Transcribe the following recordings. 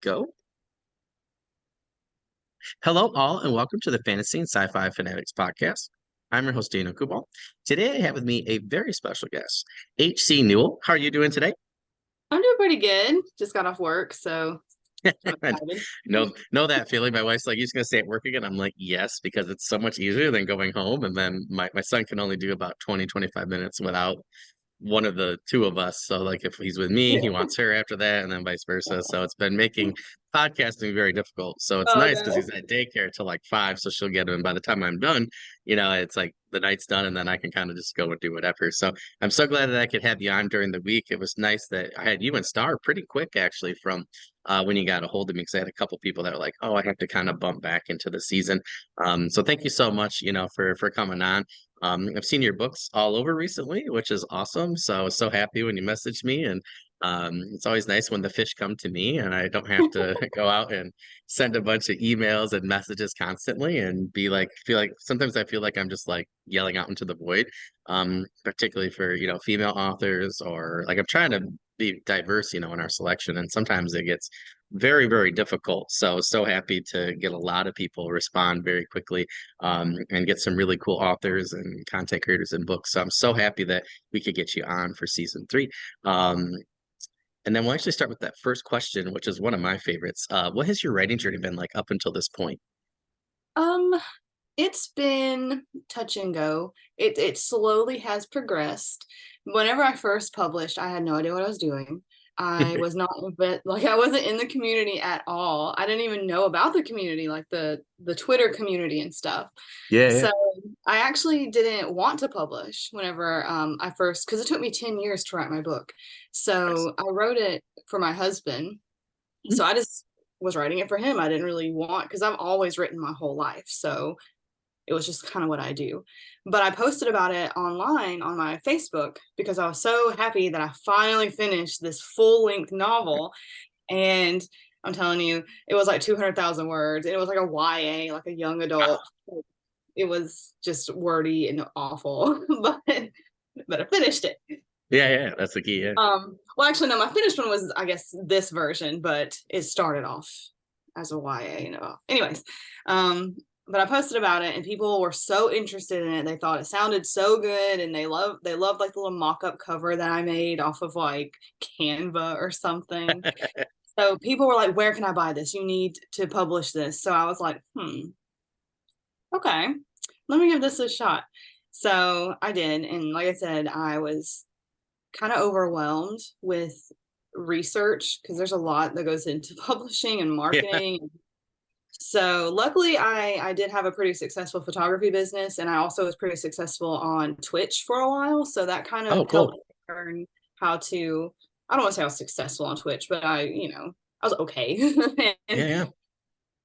go. Hello, all, and welcome to the Fantasy and Sci-Fi Fanatics podcast. I'm your host, Daniel Coolbaugh. Today, I have with me a very special guest, H.C. Newell. How are you doing today? I'm doing pretty good. Just got off work, so I'm And excited. know that feeling. My wife's like, "You just gonna stay at work again?" I'm like, yes, because it's so much easier than going home. And then my son can only do about 20, 25 minutes without one of the two of us. So like if he's with me, he Yeah. wants her after that, and then vice versa. So it's been making podcasting very difficult. So it's Oh nice because no. he's at daycare till like 5, so she'll get him. And by the time I'm done, it's like the night's done, and then I can kind of just go and do whatever. So I'm so glad that I could have you on during the week. It was nice that I had you and Star pretty quick actually from when you got a hold of me because I had a couple people that were like, "Oh, I have to kind of bump back into the season." So thank you so much, for coming on. I've seen your books all over recently, which is awesome. So I was so happy when you messaged me, and it's always nice when the fish come to me, and I don't have to go out and send a bunch of emails and messages constantly, and feel like sometimes I feel like I'm just like yelling out into the void, particularly for female authors, or like I'm trying to be diverse, in our selection, and sometimes it gets very, very difficult. So happy to get a lot of people respond very quickly, and get some really cool authors and content creators and books. So I'm so happy that we could get you on for season 3. Um, and then we'll actually start with that first question, which is one of my favorites. What has your writing journey been like up until this point? Um, it's been touch and go. It slowly has progressed. Whenever I first published, I had no idea what I was doing. I was not, but like I wasn't in the community at all. I didn't even know about the community, like the Twitter community and stuff. Yeah, yeah. So I actually didn't want to publish whenever I first, because it took me 10 years to write my book. Nice. So I wrote it for my husband. So I just was writing it for him. I didn't really want, because I've always written my whole life. So it was just kind of what I do. But I posted about it online on my Facebook because I was so happy that I finally finished this full-length novel. And I'm telling you, it was like 200,000 words. It was like a YA, like a young adult. It was just wordy and awful, but I finished it. Yeah, yeah, that's the key. Yeah. Well, actually, no, my finished one was, I guess, this version, but it started off as a YA. Anyways, but I posted about it, and people were so interested in it. They thought it sounded so good, and they loved like the little mock-up cover that I made off of like Canva or something. So people were like, "Where can I buy this? You need to publish this." So I was like, okay, let me give this a shot. So I did, and like I said, I was kind of overwhelmed with research because there's a lot that goes into publishing and Yeah. marketing. So luckily I did have a pretty successful photography business, and I also was pretty successful on Twitch for a while. So that kind of Oh, helped cool. learn how to, I don't want to say I was successful on Twitch, but I was okay. Yeah, and yeah.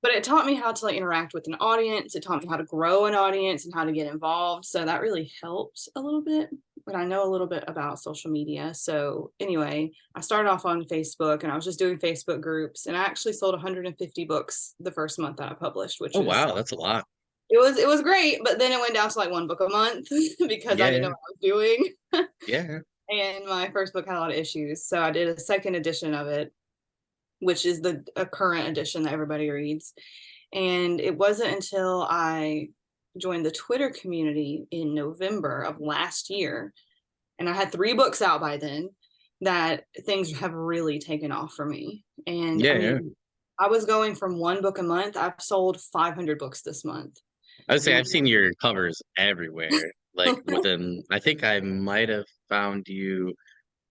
but it taught me how to like interact with an audience. It taught me how to grow an audience and how to get involved. So that really helped a little bit. But I know a little bit about social media. So anyway, I started off on Facebook, and I was just doing Facebook groups, and I actually sold 150 books the first month that I published, which Oh, was wow, that's a lot. it was great. But then it went down to like one book a month because I Yeah, didn't know yeah, what I was doing. yeah. And my first book had a lot of issues. So I did a second edition of it, which is a current edition that everybody reads. And it wasn't until I joined the Twitter community in November of last year, and I had 3 books out by then, that things have really taken off for me. And I Yeah, yeah. mean, I was going from one book a month. I've sold 500 books this month. I would say And I've seen your covers everywhere. Like within, I think I might have found you.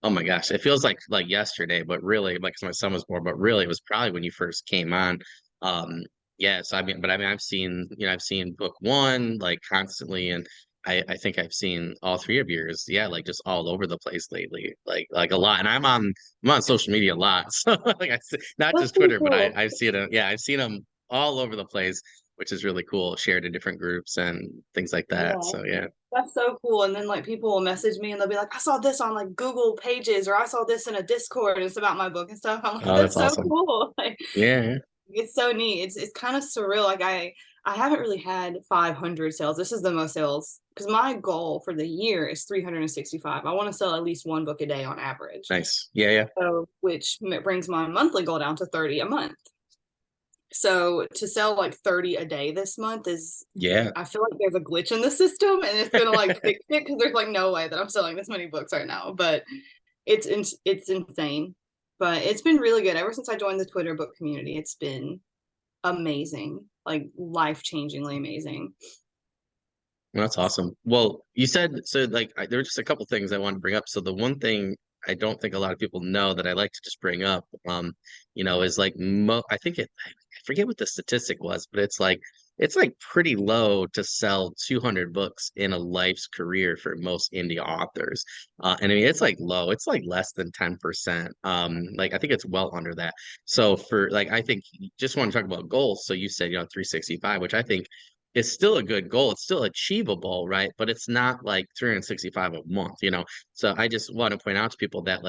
Oh my gosh, it feels like yesterday, but really, like 'cause my son was born, but really, it was probably when you first came on. Um, yeah. So I mean, I've seen book one like constantly, and I think I've seen all three of yours. Yeah, like just all over the place lately, like a lot. And I'm on social media a lot, so like not that's just pretty Twitter, but cool. I've seen them. Yeah, I've seen them all over the place, which is really cool. Shared in different groups and things like that. Yeah. So yeah. That's so cool. And then like people will message me, and they'll be like, I saw this on like Google Pages, or I saw this in a Discord, and it's about my book and stuff. I'm like, Oh, that's that's so awesome. cool. Like Yeah. it's so neat. It's kind of surreal. Like I I haven't really had 500 sales. This is the most sales because my goal for the year is 365. I want to sell at least one book a day on average. Nice. Yeah, yeah. So, which brings my monthly goal down to 30 a month. So to sell like 30 a day this month is, Yeah. I feel like there's a glitch in the system and it's gonna like fix it because there's like no way that I'm selling this many books right now. But it's insane. But it's been really good ever since I joined the Twitter book community. It's been amazing, like life-changingly amazing. That's awesome. Well, you said so like there were just a couple things I wanted to bring up. So the one thing I don't think a lot of people know that I like to just bring up, is like I think I forget what the statistic was, but it's like pretty low to sell 200 books in a life's career for most indie authors. And I mean it's like low. It's like less than 10%. Like I think it's well under that. So for like I think just want to talk about goals. So you said, 365, which I think it's still a good goal. It's still achievable, right? But it's not like 365 a month. So I just want to point out to people that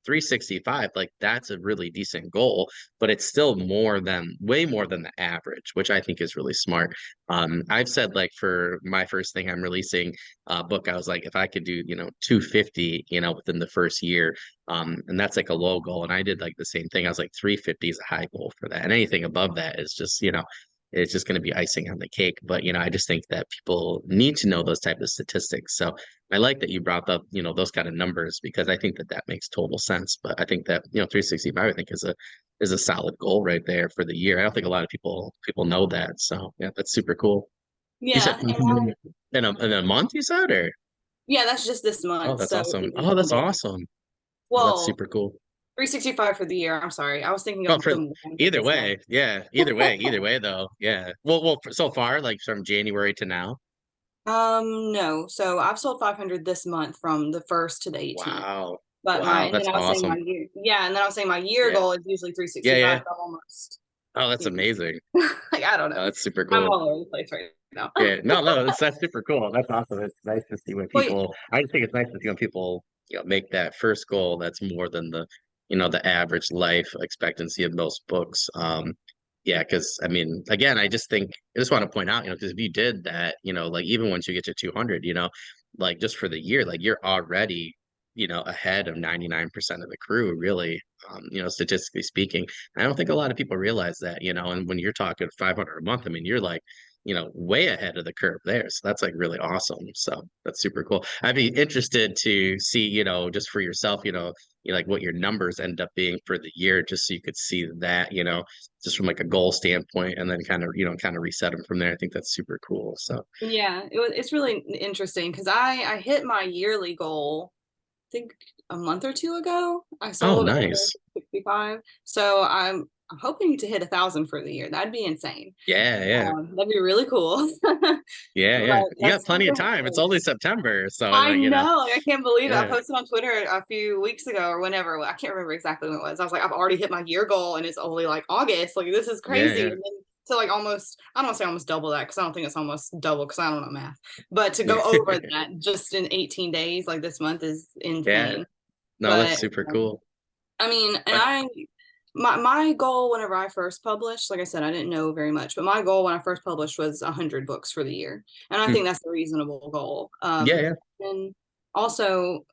365, like that's a really decent goal, but it's still way more than the average, which I think is really smart. I've said like for my first thing I'm releasing book, I was like, if I could do, 250, within the first year, and that's like a low goal. And I did like the same thing. I was like 350 is a high goal for that. And anything above that is just, it's just going to be icing on the cake. But I just think that people need to know those type of statistics. So I like that you brought up, those kind of numbers because I think that that makes total sense. But I think that 365, I think is a solid goal right there for the year. I don't think a lot of people know that. So yeah, that's super cool. You said Yeah, and in a month, you said, or yeah, that's just this oh, month. that's So awesome. in Oh, that's 1 day. awesome. Oh, that's Well, super cool. 365 for the year. I'm sorry. I was thinking Oh, of for the month of either this month. way, yeah, either way though, yeah. Well, so far, like from January to now. No. So I've sold 500 this month from the 1st to the 18th. Wow. But Wow, and then that's I was saying my awesome. year, yeah, and then I was saying my year Yeah. goal is usually Yeah, 365. yeah. So I'm almost, Oh, that's you amazing. know, like I don't Oh, know. that's super I'm cool. all over the place right now. Yeah. No, no, that's super cool. That's awesome. It's nice to see when Well, people I just think it's nice to see when people, make that first goal that's more than the average life expectancy of most books. Yeah, because I mean, again, I just want to point out, because if you did that, like even once you get to 200, like just for the year, like you're already, ahead of 99% of the crew, really, statistically speaking. I don't think a lot of people realize that, and when you're talking 500 a month, I mean, you're like, way ahead of the curve there. So that's like really awesome. So that's super cool. I'd be interested to see, just for yourself, like what your numbers end up being for the year, just so you could see that, just from like a goal standpoint, and then kind of, kind of reset them from there. I think that's super cool. So, yeah, it's really interesting because I hit my yearly goal, I think a month or two ago. I oh, sold over nice. 65. So I'm hoping to hit 1,000 for the year. That'd be insane. Yeah, yeah, That'd be really cool. yeah, But yeah. You got that's plenty of super time. It's hard. only September, so I know, like I can't believe it. I yeah, posted on Twitter a few weeks ago or whenever. I can't remember exactly when it was. I was like, I've already hit my year goal and it's only like August. Like this is yeah, crazy. yeah, And then to like almost, I don't want to say almost double that because I don't think it's almost double because I don't know math. But to go yeah, over that just in 18 days, like this month is yeah. insane. No, that's But super cool. I mean, and I, my goal whenever I first published, like I said, I didn't know very much, but my goal when I first published was 100 books for the year, and I hmm, think that's a reasonable goal. yeah, yeah, And also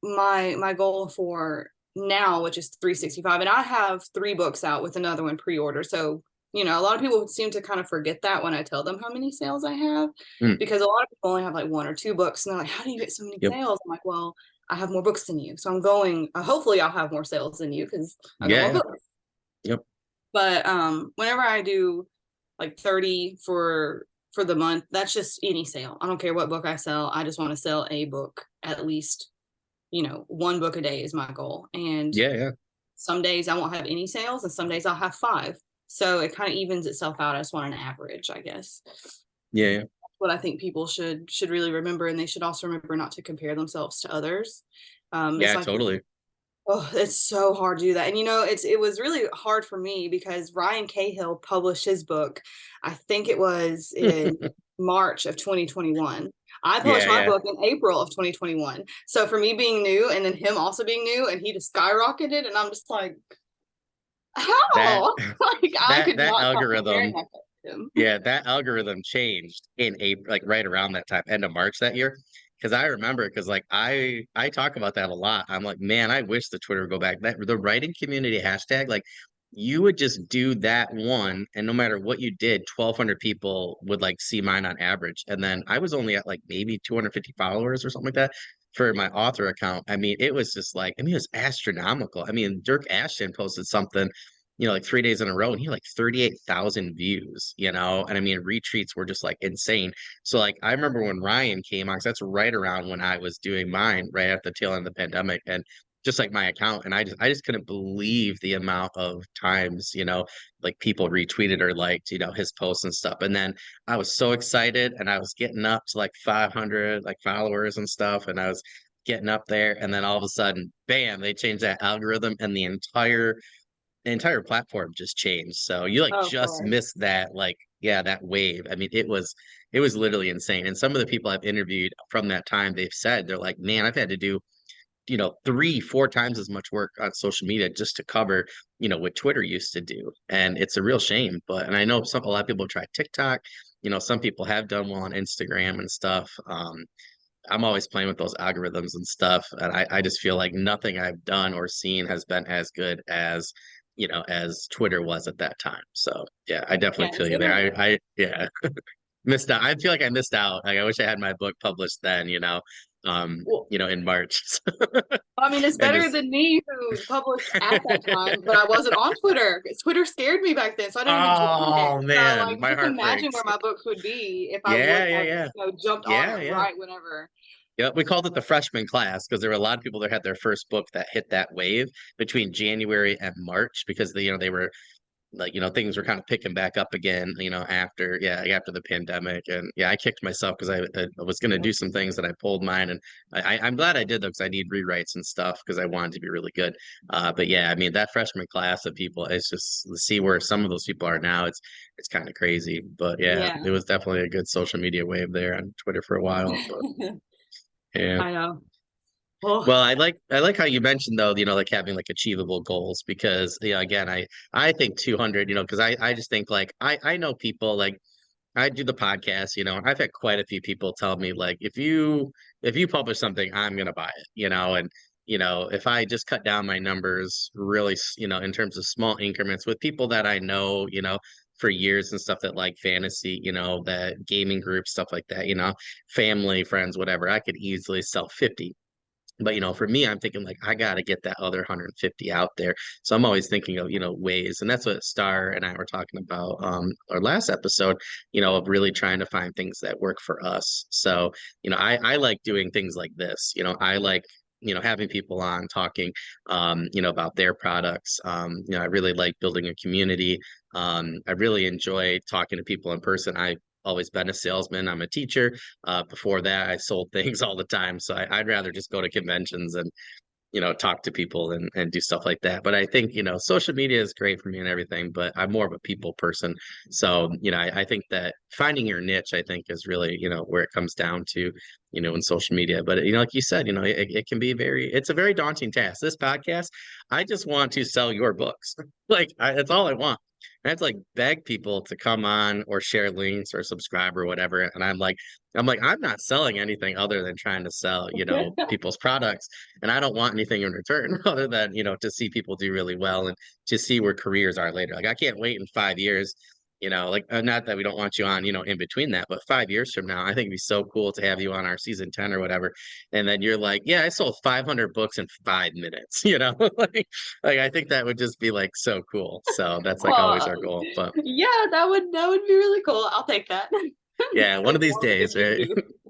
my goal for now, which is 365, and I have 3 books out with another one pre-order. So a lot of people seem to kind of forget that when I tell them how many sales I have, hmm, because a lot of people only have like 1 or 2 books, and they're like, "How do you get so many yep, sales?" I'm like, "Well, I have more books than you, so I'm going. Hopefully, I'll have more sales than you because I got yeah, more yeah, books." yep, But whenever I do like 30 for the month, that's just any sale. I don't care what book I sell. I just want to sell a book at least, 1 book a day is my goal. And yeah, yeah, some days I won't have any sales and some days I'll have 5. So it kind of evens itself out. I just want an average, I guess. yeah, yeah, What I think people should really remember, and they should also remember not to compare themselves to others. It's yeah, like, totally. oh, it's so hard to do that. And it was really hard for me because Ryan Cahill published his book. I think it was in March of 2021. I published Yeah, my yeah, book in April of 2021. So for me being new and then him also being new and he just skyrocketed and I'm just like, that how? Like I could that not stop comparing algorithm myself. him. Yeah, that algorithm changed in April, like right around that time, end of March that year. Because I remember, because like I talk about that a lot. I'm like, man, I wish the Twitter would go back. That the writing community hashtag, like you would just do that one, and no matter what you did, 1,200 people would like see mine on average. And then I was only at like maybe 250 followers or something like that for my author account. I mean, it was just like, I mean, it was astronomical. I mean, Dirk Ashton posted something, like 3 days in a row, and he had like 38,000 views, and I mean, retweets were just like insane. So like, I remember when Ryan came on, 'cause that's right around when I was doing mine, right at the tail end of the pandemic, and just like my account, and I just couldn't believe the amount of times, like people retweeted or liked, his posts and stuff. And then I was so excited, and I was getting up to like 500 like followers and stuff, and I was getting up there, and then all of a sudden, bam, they changed that algorithm, and the entire platform just changed. So you like Oh, of just course. missed that, like, yeah, that wave. I mean, it was literally insane. And some of the people I've interviewed from that time, they've said they're like, man, I've had to do, 3, 4 times as much work on social media just to cover, what Twitter used to do. And it's a real shame. And I know a lot of people try TikTok, some people have done well on Instagram and stuff. I'm always playing with those algorithms and stuff, and I just feel like nothing I've done or seen has been as good as Twitter was at that time. So yeah, I Yeah, definitely and feel you there. Twitter. I yeah, missed out. I feel like I missed out. Like I wish I had my book published then, Well, in March. I mean, it's And better just than me who published at that time, but I wasn't on Twitter. Twitter scared me back then, so I didn't even join it. oh So man, like my just heart imagine breaks. where my books would be if I would Yeah, yeah, have, yeah. jumped on Yeah, it yeah. right whenever. Yeah, we called it the freshman class because there were a lot of people that had their first book that hit that wave between January and March because they were like, things were kind of picking back up again, after the pandemic. And yeah, I kicked myself because I was going to Yeah. do some things that I pulled mine. And I'm glad I did though, because I need rewrites and stuff because I wanted to be really good. But yeah, I mean, that freshman class of people, it's just to see where some of those people are now. It's kind of crazy. But yeah, Yeah. it was definitely a good social media wave there on Twitter for a while. But yeah. I know. Well, Well, I like how you mentioned though, like having like achievable goals because again, I think 200, because I just think like I know people like I do the podcast, and I've had quite a few people tell me like if you publish something, I'm gonna buy it, and if I just cut down my numbers really, in terms of small increments with people that I know, for years and stuff that like fantasy, that gaming group stuff like that, family, friends, whatever, I could easily sell 50. But for me, I'm thinking like I gotta get that other 150 out there. So I'm always thinking of ways, and that's what Star and I were talking about our last episode. Of really trying to find things that work for us. So I like doing things like this. I like having people on talking about their products. I really like building a community. I really enjoy talking to people in person. I've always been a salesman. I'm a teacher. Before that, I sold things all the time. So I'd rather just go to conventions and, talk to people and do stuff like that. But I think, social media is great for me and everything, but I'm more of a people person. So, I think that finding your niche, I think is really, where it comes down to, in social media. But, like you said, it can be it's a very daunting task. This podcast, I just want to sell your books. Like, that's all I want. I have to like beg people to come on or share links or subscribe or whatever. And I'm not selling anything other than trying to sell, people's products. And I don't want anything in return other than, to see people do really well and to see where careers are later. Like I can't wait in 5 years, like not that we don't want you on, in between that, but 5 years from now, I think it'd be so cool to have you on our season 10 or whatever. And then you're like, yeah, I sold 500 books in 5 minutes, like I think that would just be like so cool. So that's like always well, our goal. But yeah, that would be really cool. I'll take that. yeah, one So of these more days, pitching right?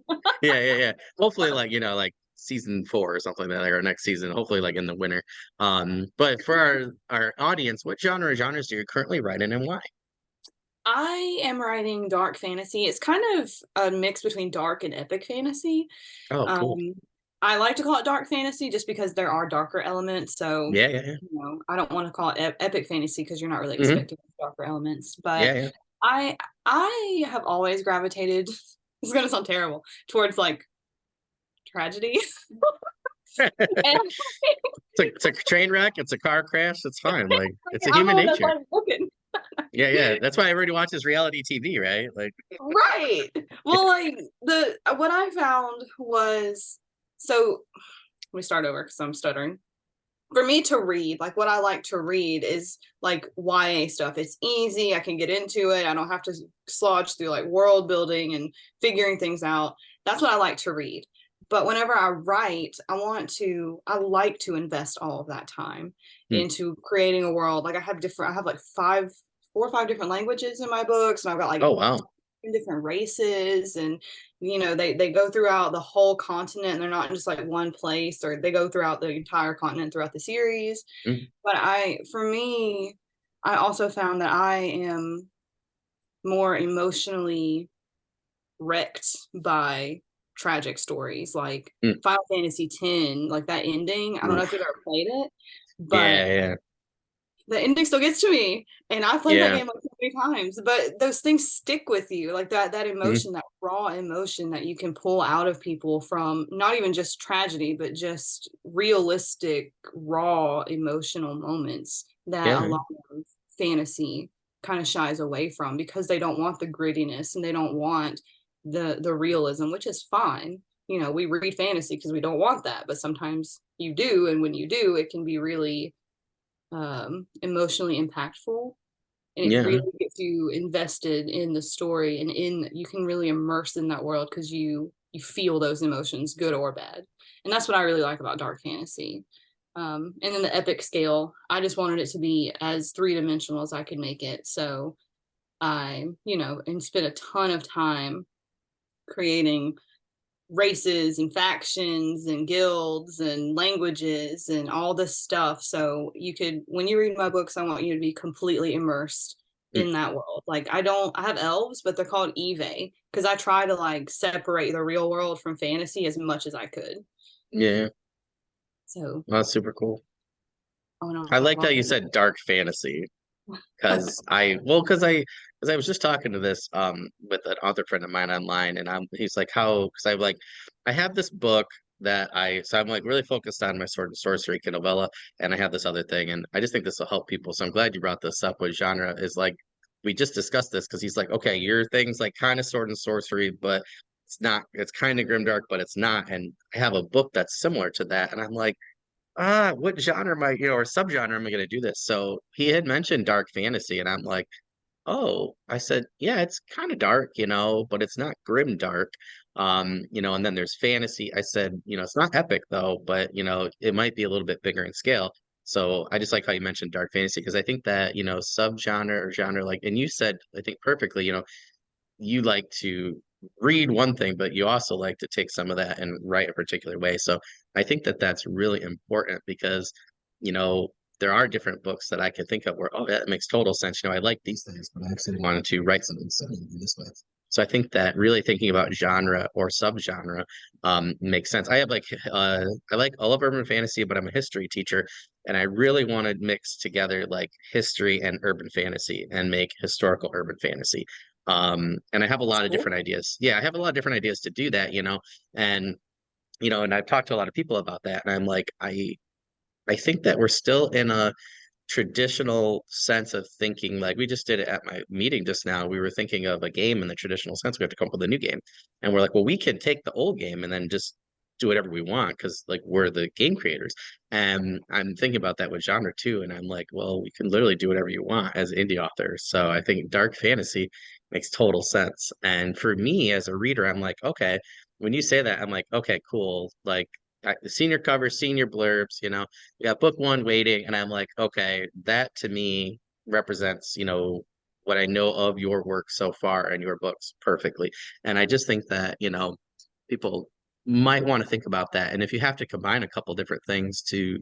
you. Yeah, yeah, yeah. Hopefully, like like season 4 or something like that, or next season. Hopefully, like in the winter. But for our audience, what genres do you currently write in and why? I am writing dark fantasy. It's kind of a mix between dark and epic fantasy. Oh, cool. Um, I like to call it dark fantasy just because there are darker elements. So, Yeah, yeah, yeah. I don't want to call it epic fantasy because you're not really Hmm. expecting darker elements. But Yeah, yeah. I I have always gravitated. It's gonna sound terrible towards like tragedy. And It's a train wreck. It's a car crash. It's fine. Like it's a I'm human on that's nature. why I'm looking. Yeah, yeah. That's why everybody watches reality TV, right? Like, Right. Well, like the what I found was, so let me start over because I'm stuttering. For me to read, like what I like to read is like YA stuff. It's easy. I can get into it. I don't have to slodge through like world building and figuring things out. That's what I like to read. But whenever I write, I like to invest all of that time hmm, into creating a world. Like I have like 4 or 5 different languages in my books, and I've got like oh wow. different races, and they go throughout the whole continent, and they're not in just like one place, or they go throughout the entire continent throughout the series. Mm, But for me, I also found that I am more emotionally wrecked by tragic stories like mm, Final Fantasy X, like that ending. I don't know if oof. you've ever played it, but Yeah, yeah, the ending still gets to me, and I played that yeah. game like so many times. But those things stick with you, like that Mm, emotion, that raw emotion that you can pull out of people from not even just tragedy, but just realistic, raw emotional moments that a yeah, lot of fantasy kind of shies away from, because they don't want the grittiness and they don't want the realism, which is fine. We read fantasy because we don't want that, but sometimes you do, and when you do, it can be really emotionally impactful, and it yeah, really gets you invested in the story, and you can really immerse in that world because you feel those emotions, good or bad. And that's what I really like about dark fantasy. And then the epic scale, I just wanted it to be as three-dimensional as I could make it. So I, and spent a ton of time creating races and factions and guilds and languages and all this stuff. So when you read my books, I want you to be completely immersed mm, in that world. Like I have elves, but they're called Eve, because I try to like separate the real world from fantasy as much as I could. yeah. So Well, that's super cool. I went on I for a liked how long you said dark fantasy because I was just talking to this with an author friend of mine online, and he's like, how, because I have this book that I'm like really focused on my sword and sorcery novella, and I have this other thing, and I just think this will help people. So I'm glad you brought this up. With genre is like, we just discussed this because he's like, okay, your thing's like kind of sword and sorcery, but it's not. It's kind of grimdark, but it's not. And I have a book that's similar to that, and I'm like, what genre am I, or subgenre am I going to do this? So he had mentioned dark fantasy, and I'm like, oh, I said, yeah, it's kind of dark, but it's not grim dark. And then there's fantasy. I said, it's not epic though, but it might be a little bit bigger in scale. So I just like how you mentioned dark fantasy because I think that, subgenre or genre, like, and you said, I think perfectly, you like to read one thing, but you also like to take some of that and write a particular way. So I think that that's really important because, you know, there are different books that I can think of where, oh, that makes total sense. I like these things, but I actually wanted to write something similar in this way. So I think that really thinking about genre or subgenre makes sense. I like all of urban fantasy, but I'm a history teacher, and I really want to mix together like history and urban fantasy and make historical urban fantasy. And I have a That's lot of cool. different ideas. Yeah, I have a lot of different ideas to do that, and and I've talked to a lot of people about that, and I'm like, I think that we're still in a traditional sense of thinking. Like we just did it at my meeting just now. We were thinking of a game in the traditional sense. We have to come up with a new game, and we're like, well, we can take the old game and then just do whatever we want because like we're the game creators. And I'm thinking about that with genre too, and I'm like, well, we can literally do whatever you want as indie authors. So I think dark fantasy makes total sense. And for me as a reader, I'm like, okay, when you say that, I'm like, okay, cool. Like the senior covers, senior blurbs, we got book one waiting, and I'm like, okay, that to me represents, what I know of your work so far and your books perfectly. And I just think that, people might want to think about that. And if you have to combine a couple different things to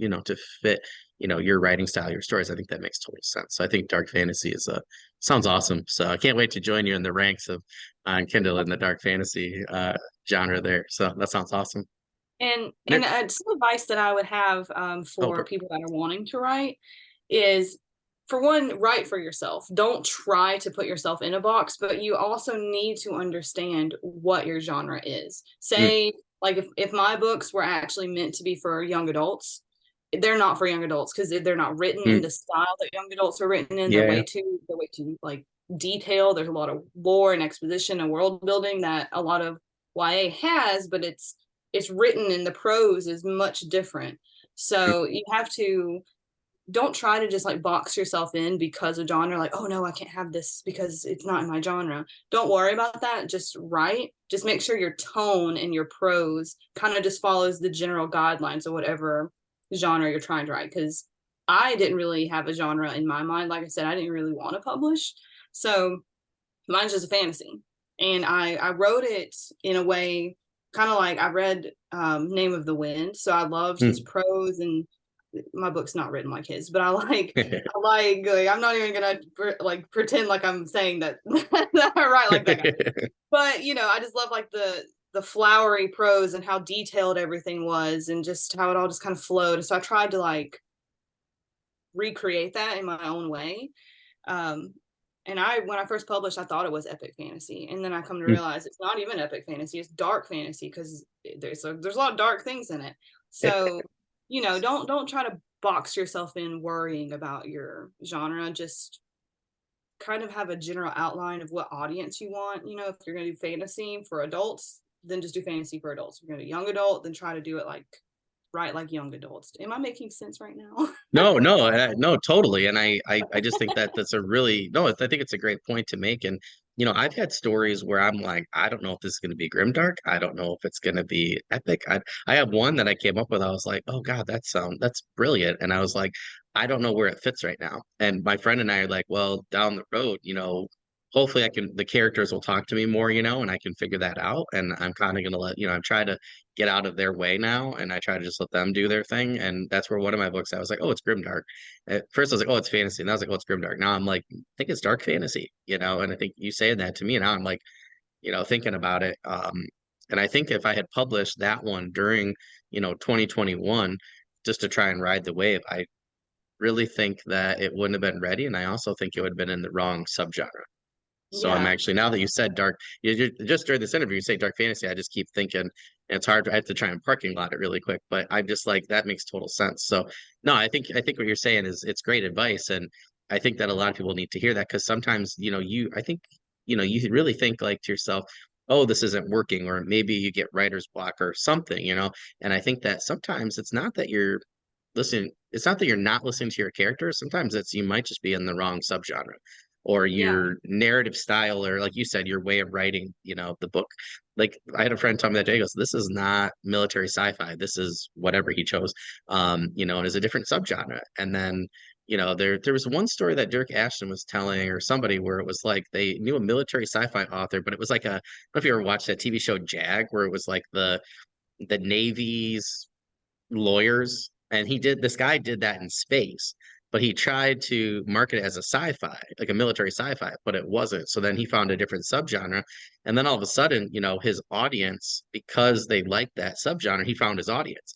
fit, your writing style, your stories, I think that makes total sense. So I think dark fantasy sounds awesome. So I can't wait to join you in the ranks of on Kindle in the dark fantasy genre there. So that sounds awesome. And some advice that I would have Oh, for people that are wanting to write is, for one, write for yourself. Don't try to put yourself in a box, but you also need to understand what your genre is. mm, Say, like if my books were actually meant to be for young adults, they're not for young adults because they're not written in Mm. the style that young adults are written in. Yeah, yeah. They're way too like detailed. There's a lot of lore and exposition and world building that a lot of YA has, but it's written in the prose is much different. Mm. So you have to don't try to just like box yourself in because of genre, like, oh no, I can't have this because it's not in my genre. Don't worry about that. Just write. Just make sure your tone and your prose kind of just follows the general guidelines of whatever genre you're trying to write. Because I didn't really have a genre in my mind. Like I said, I didn't really want to publish. So mine's just a fantasy. And I wrote it in a way kind of like I read Name of the Wind. So I loved his Mm. prose, and my book's not written like his, but I like I'm not even gonna like pretend like I'm saying that that I write like that guy. But I just love like the flowery prose and how detailed everything was and just how it all just kind of flowed. So I tried to like recreate that in my own way. Um, and when I first published, I thought it was epic fantasy, and then I come to Mm. realize it's not even epic fantasy; it's dark fantasy because there's a lot of dark things in it. So, don't try to box yourself in worrying about your genre. Just kind of have a general outline of what audience you want. If you're going to do fantasy for adults, then just do fantasy for adults. If you're going to do young adult, then try to do it like right like young adults. Am I making sense right now? No, no, no, totally. And I just think that that's a really, no, I think it's a great point to make. And, I've had stories where I'm like, I don't know if this is going to be grimdark. I don't know if it's going to be epic. I have one that I came up with. I was like, oh God, that's brilliant. And I was like, I don't know where it fits right now. And my friend and I are like, well, down the road, hopefully the characters will talk to me more, and I can figure that out. And I'm kind of going to I'm trying to get out of their way now, and I try to just let them do their thing. And that's where one of my books, I was like, oh, it's grimdark. At first I was like, oh, it's fantasy, and I was like, oh, it's grimdark. Now I'm like, I think it's dark fantasy, and I think you saying that to me, and now I'm like, thinking about it. And I think if I had published that one during 2021, just to try and ride the wave, I really think that it wouldn't have been ready, and I also think it would have been in the wrong subgenre. So I'm Yeah. actually, now that you said dark, just during this interview, you say dark fantasy, I just keep thinking, and it's hard. I have to try and parking lot it really quick, but I'm just like, that makes total sense. So no, I think what you're saying is it's great advice, and I think that a lot of people need to hear that, because sometimes, I think, you really think like to yourself, oh, this isn't working, or maybe you get writer's block or something, and I think that sometimes it's not that you're not listening to your characters. Sometimes it's you might just be in the wrong subgenre, or Yeah. your narrative style, or like you said, your way of writing, the book. Like I had a friend tell me that day, he goes, this is not military sci-fi. This is whatever he chose, and is a different subgenre. And then, there was one story that Dirk Ashton was telling, or somebody, where it was like they knew a military sci-fi author, but it was like I don't know if you ever watched that TV show Jag, where it was like the Navy's lawyers, and this guy did that in space, but he tried to market it as a sci-fi, like a military sci-fi, but it wasn't. So then he found a different subgenre, and then all of a sudden, his audience, because they liked that subgenre, he found his audience.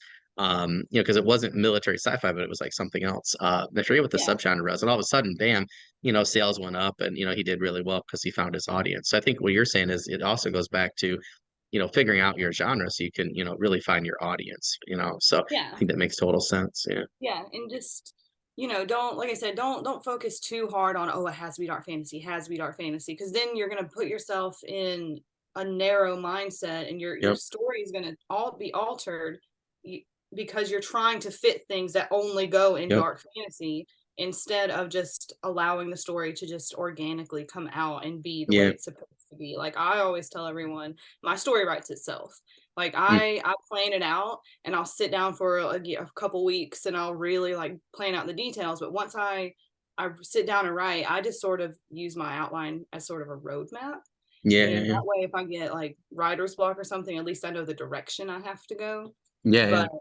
Because it wasn't military sci-fi, but it was like something else. I forget what the Yeah. subgenre was, and all of a sudden, bam, sales went up, and he did really well because he found his audience. So I think what you're saying is it also goes back to figuring out your genre so you can, really find your audience, so I Yeah. think that makes total sense. Yeah. Yeah. And just, don't, like I said, don't focus too hard on, oh, it has to be dark fantasy, has to be dark fantasy, because then you're gonna put yourself in a narrow mindset, and your Yep. story is gonna all be altered because you're trying to fit things that only go in Yep. dark fantasy instead of just allowing the story to just organically come out and be the way Yeah. it's supposed to be. Like I always tell everyone, my story writes itself. Like Mm. I plan it out, and I'll sit down for a couple weeks, and I'll really like plan out the details. But once I sit down and write, I just sort of use my outline as sort of a roadmap. Yeah. And Yeah. that way, if I get like writer's block or something, at least I know the direction I have to go. Yeah. Yeah. But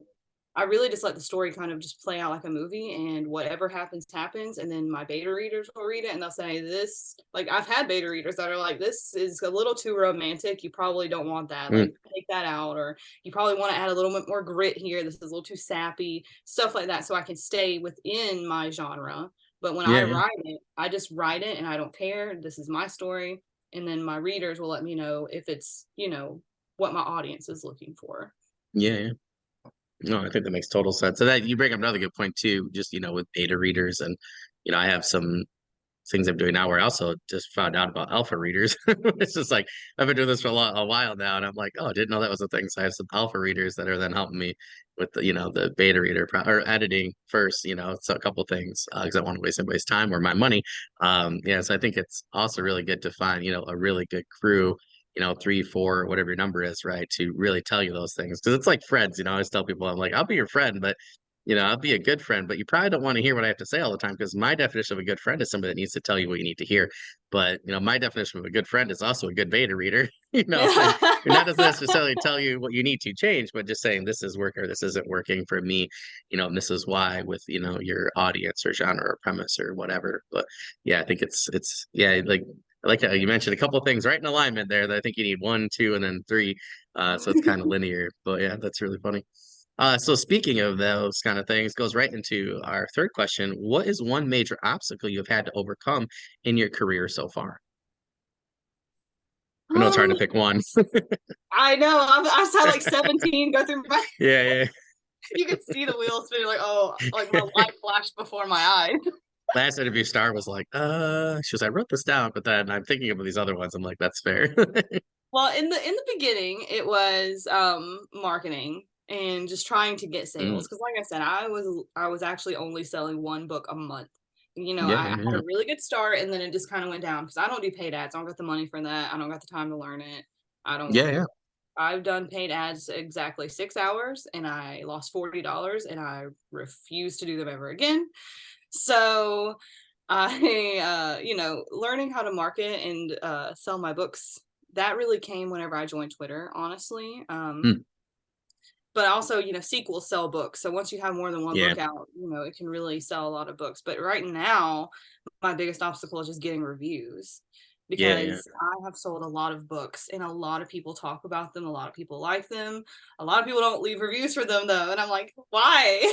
I really just let the story kind of just play out like a movie, and whatever happens, happens. And then my beta readers will read it, and they'll say, this, like, I've had beta readers that are like, this is a little too romantic. You probably don't want that. Mm. Like, take that out. Or you probably want to add a little bit more grit here. This is a little too sappy, stuff like that. So I can stay within my genre. But when I Yeah. Yeah. write it, I just write it and I don't care. This is my story. And then my readers will let me know if it's, what my audience is looking for. Yeah. Yeah. No, I think that makes total sense. And that you bring up another good point too, just with beta readers and I have some things I'm doing now where I also just found out about alpha readers. It's just like I've been doing this for a while now, and I'm like, oh, I didn't know that was a thing. So I have some alpha readers that are then helping me with the beta reader or editing first. So a couple things because I don't want to waste anybody's time or my money. Yeah, so I think it's also really good to find a really good crew. 3, 4, whatever your number is, right? To really tell you those things because it's like friends. I always tell people, I'm like, I'll be your friend, but I'll be a good friend, but you probably don't want to hear what I have to say all the time because my definition of a good friend is somebody that needs to tell you what you need to hear. But, my definition of a good friend is also a good beta reader, and you're not necessarily tell you what you need to change, but just saying this is working or this isn't working for me, and this is why with, your audience or genre or premise or whatever. But yeah, I think yeah, like how you mentioned a couple of things right in alignment there that I think you need 1, 2, and then 3. So it's kind of linear, but yeah, that's really funny. So speaking of those kind of things, goes right into our third question. What is one major obstacle you've had to overcome in your career so far? I know it's hard to Um, pick one. I know. I saw like 17 go through my. Yeah, You could see the wheels spinning, like, oh, like my yeah. life flashed before my eyes. Last interview star was like, she was, I wrote this down, but then I'm thinking of these other ones. I'm like, that's fair. Well, in the beginning, it was marketing and just trying to get sales. Mm, Because, like I said, I was actually only selling one book a month. yeah, I yeah, had yeah. a really good start, and then it just kind of went down because I don't do paid ads. I don't got the money for that. I don't got the time to learn it. I don't want Yeah, to do yeah. it. I've done paid ads exactly 6 hours, and I lost $40, and I refuse to do them ever again. So I, learning how to market and sell my books, that really came whenever I joined Twitter, honestly. Mm, But also, sequels sell books. So once you have more than one yeah, book out, it can really sell a lot of books. But right now, my biggest obstacle is just getting reviews yeah, yeah. because I have sold a lot of books and a lot of people talk about them. A lot of people like them. A lot of people don't leave reviews for them though. And I'm like, why?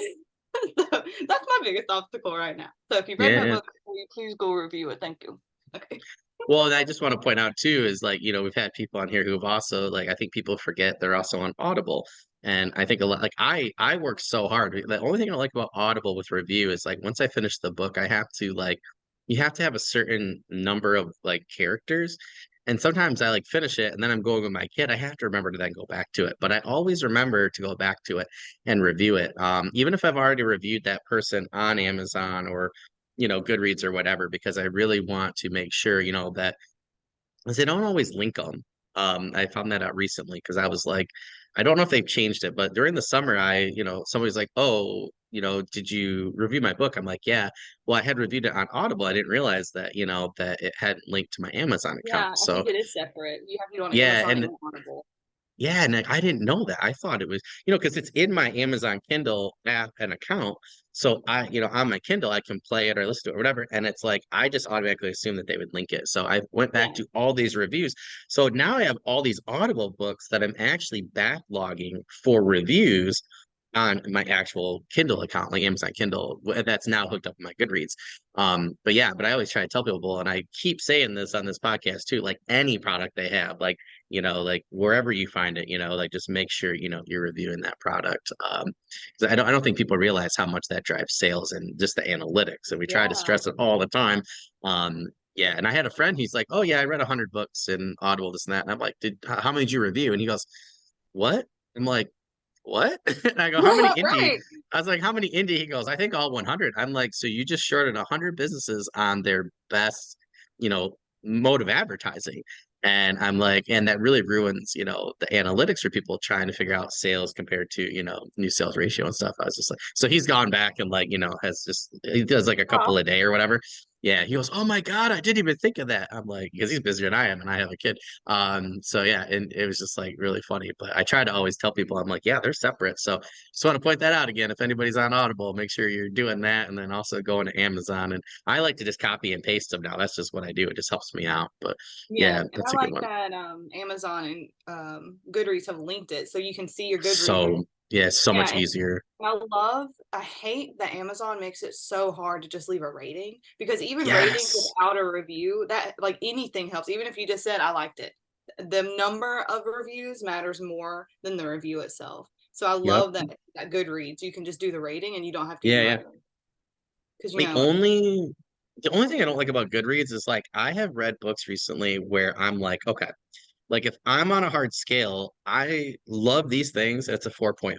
So that's my biggest obstacle right now. So if you've read Yeah, my yeah. book, will you please go review it? Thank you. Okay. Well, and I just want to point out too is like, we've had people on here who've also like I think people forget they're also on Audible. And I think a lot like I work so hard. The only thing I like about Audible with review is like once I finish the book, I have to like you have to have a certain number of like characters. And sometimes I like finish it and then I'm going with my kid. I have to remember to then go back to it. But I always remember to go back to it and review it. Even if I've already reviewed that person on Amazon or Goodreads or whatever, because I really want to make sure, that because they don't always link them. I found that out recently because I was like, I don't know if they've changed it, but during the summer, somebody's like, oh, did you review my book? I'm like, yeah. Well, I had reviewed it on Audible. I didn't realize that, that it hadn't linked to my Amazon account. Yeah, I So think it is separate. You have to do it on yeah, Amazon and and Audible. yeah, and I didn't know that. I thought it was, because it's in my Amazon Kindle app and account. So on my Kindle, I can play it or listen to it or whatever. And it's like, I just automatically assumed that they would link it. So I went back Yeah. to all these reviews. So now I have all these Audible books that I'm actually backlogging for reviews on my actual Kindle account, like Amazon Kindle, that's now hooked up with my Goodreads. But yeah, but I always try to tell people, and I keep saying this on this podcast too, like any product they have, like wherever you find it, like just make sure, you're reviewing that product. 'Cause I don't think people realize how much that drives sales and just the analytics. And we try to Yeah. stress it all the time. Yeah. And I had a friend, he's like, oh yeah, I read 100 books in Audible, this and that. And I'm like, how many did you review? And he goes, what? I'm like, what? And I go, how many indie? Right. I was like, how many indie? He goes, I think all 100. I'm like, so you just shorted 100 businesses on their best, you know, mode of advertising. And I'm like, and that really ruins, the analytics for people trying to figure out sales compared to, new sales ratio and stuff. I was just like, so he's gone back and like, has just, he does like a couple Oh, a day or whatever. Yeah. He goes, oh my God, I didn't even think of that. I'm like, because he's busier than I am and I have a kid. So yeah, and it was just like really funny. But I try to always tell people, I'm like, yeah, they're separate. So just want to point that out again. If anybody's on Audible, make sure you're doing that and then also going to Amazon. And I like to just copy and paste them now. That's just what I do. It just helps me out. But yeah. yeah, And I that's a good like one. that Amazon and Goodreads have linked it so you can see your Goodreads. So yeah, it's so Yeah, much easier. I hate that Amazon makes it so hard to just leave a rating because even ratings Yes. without a review, that like anything helps. Even if you just said I liked it, the number of reviews matters more than the review itself. So I Yep. love that Goodreads, you can just do the rating and you don't have to even Yeah, yeah. write because The only the only thing I don't like about Goodreads is like I have read books recently where I'm like, okay, like if I'm on a hard scale, I love these things, it's a 4.5.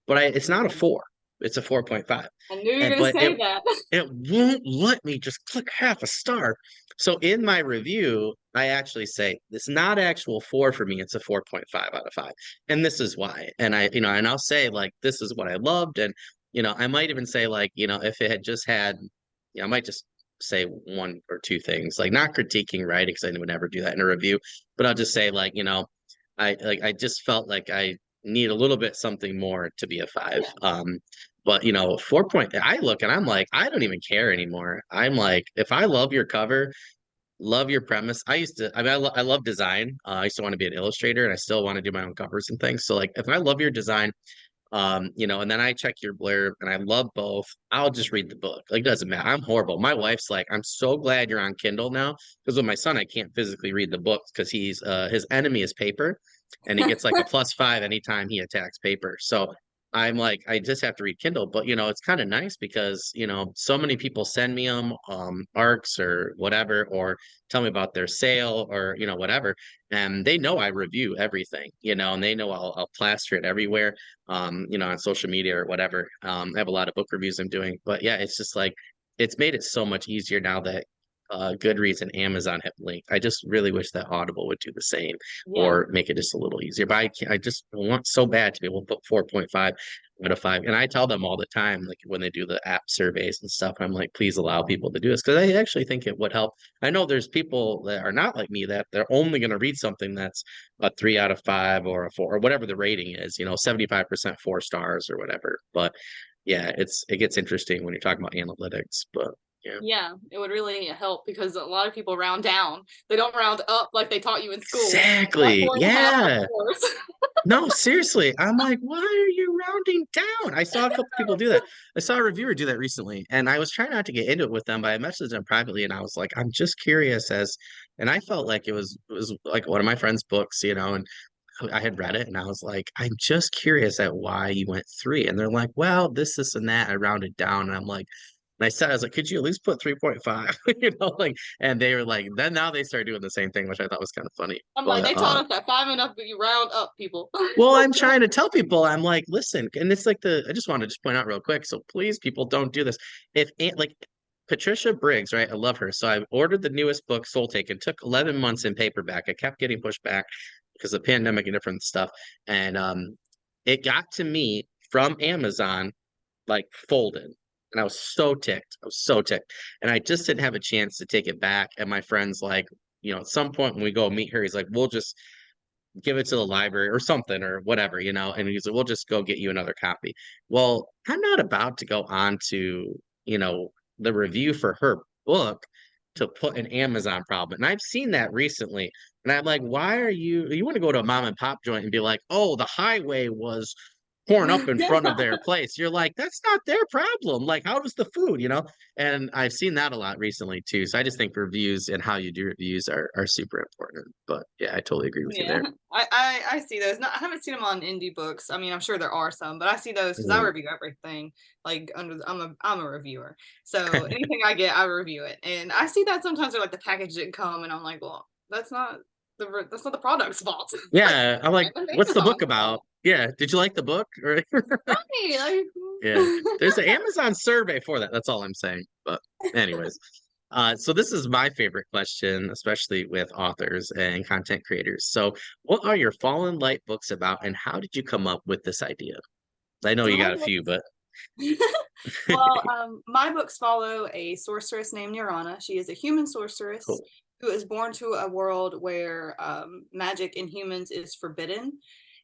But it's not a 4. It's a 4.5. I knew you were And gonna but say that. it won't let me just click half a star. So in my review, I actually say it's not actual 4 for me, it's a 4.5 out of 5. And this is why. And and I'll say like this is what I loved. And I might even say like, if it had just had, I might just say one or two things, like not critiquing writing, because I would never do that in a review, but I'll just say like, I just felt like I need a little bit something more to be a 5. Yeah. But 4 point, I look and I'm like, I don't even care anymore. I'm like, if I love your cover, love your premise. I mean, I love design. I used to want to be an illustrator, and I still want to do my own covers and things. So like, if I love your design, and then I check your blurb and I love both, I'll just read the book. Like, it doesn't matter. I'm horrible. My wife's like, I'm so glad you're on Kindle now, because with my son, I can't physically read the books because his enemy is paper, and he gets like a +5 anytime he attacks paper. So I'm like, I just have to read Kindle. But it's kind of nice because so many people send me them arcs or whatever, or tell me about their sale, or whatever, and they know I review everything, and they know I'll plaster it everywhere, on social media or whatever. I have a lot of book reviews I'm doing, but yeah, it's just like it's made it so much easier now that Goodreads and Amazon have linked. I just really wish that Audible would do the same, Yeah. or make it just a little easier. But I just want so bad to be able to put 4.5 out of 5. And I tell them all the time, like when they do the app surveys and stuff, I'm like, please allow people to do this, because I actually think it would help. I know there's people that are not like me, that they're only going to read something that's a 3 out of 5 or a 4 or whatever the rating is, 75% 4 stars or whatever. But yeah, it gets interesting when you're talking about analytics. But yeah. Yeah, it would really help because a lot of people round down. They don't round up like they taught you in school. Not Exactly. 4.5 for Yeah. fours. No, seriously. I'm like, why are you rounding down? I saw a couple people do that. I saw a reviewer do that recently, and I was trying not to get into it with them, but I messaged them privately, and I was like, I'm just curious and I felt like it was like one of my friend's books, and I had read it, and I was like, I'm just curious at why you went 3. And they're like, well, this, and that. I rounded down, and I'm like, and I was like, could you at least put 3.5? Like, and they were like, then now they started doing the same thing, which I thought was kind of funny. I'm like, But they taught us that 5 and up, but you round up, people. well, I'm trying to tell people, I'm like, listen, and it's like I just want to just point out real quick. So please, people, don't do this. If like Patricia Briggs, right? I love her. So I ordered the newest book, Soul Taken. Took 11 months in paperback. I kept getting pushed back because of the pandemic and different stuff. And it got to me from Amazon like folded. And I was so ticked. I was so ticked. And I just didn't have a chance to take it back. And my friend's like, at some point when we go meet her, he's like, we'll just give it to the library or something or whatever, and he's like, we'll just go get you another copy. Well, I'm not about to go on to, the review for her book to put an Amazon problem. And I've seen that recently. And I'm like, why are you want to go to a mom and pop joint and be like, oh, the highway was torn up in front of Yeah. their place. You're like, that's not their problem. Like, how was the food? And I've seen that a lot recently too. So I just think reviews and how you do reviews are super important. But yeah, I totally agree with you Yeah, there. I see those. Not, I haven't seen them on indie books. I mean, I'm sure there are some, but I see those because I Mhm. review everything. Like I'm a reviewer, so anything I get, I review it. And I see that sometimes they're like the package didn't come, and I'm like, well, that's not the product's fault. Like Yeah, I'm like, that's what's the book Amazon's about? fault. Yeah, did you like the book? Or Right? yeah, there's an Amazon survey for that. That's all I'm saying. But anyways, so this is my favorite question, especially with authors and content creators. So, what are your fallen light books about, and how did you come up with this idea? I know So you my got a few, but well, my books follow a sorceress named Nirana. She is a human sorceress cool. who is born to a world where magic in humans is forbidden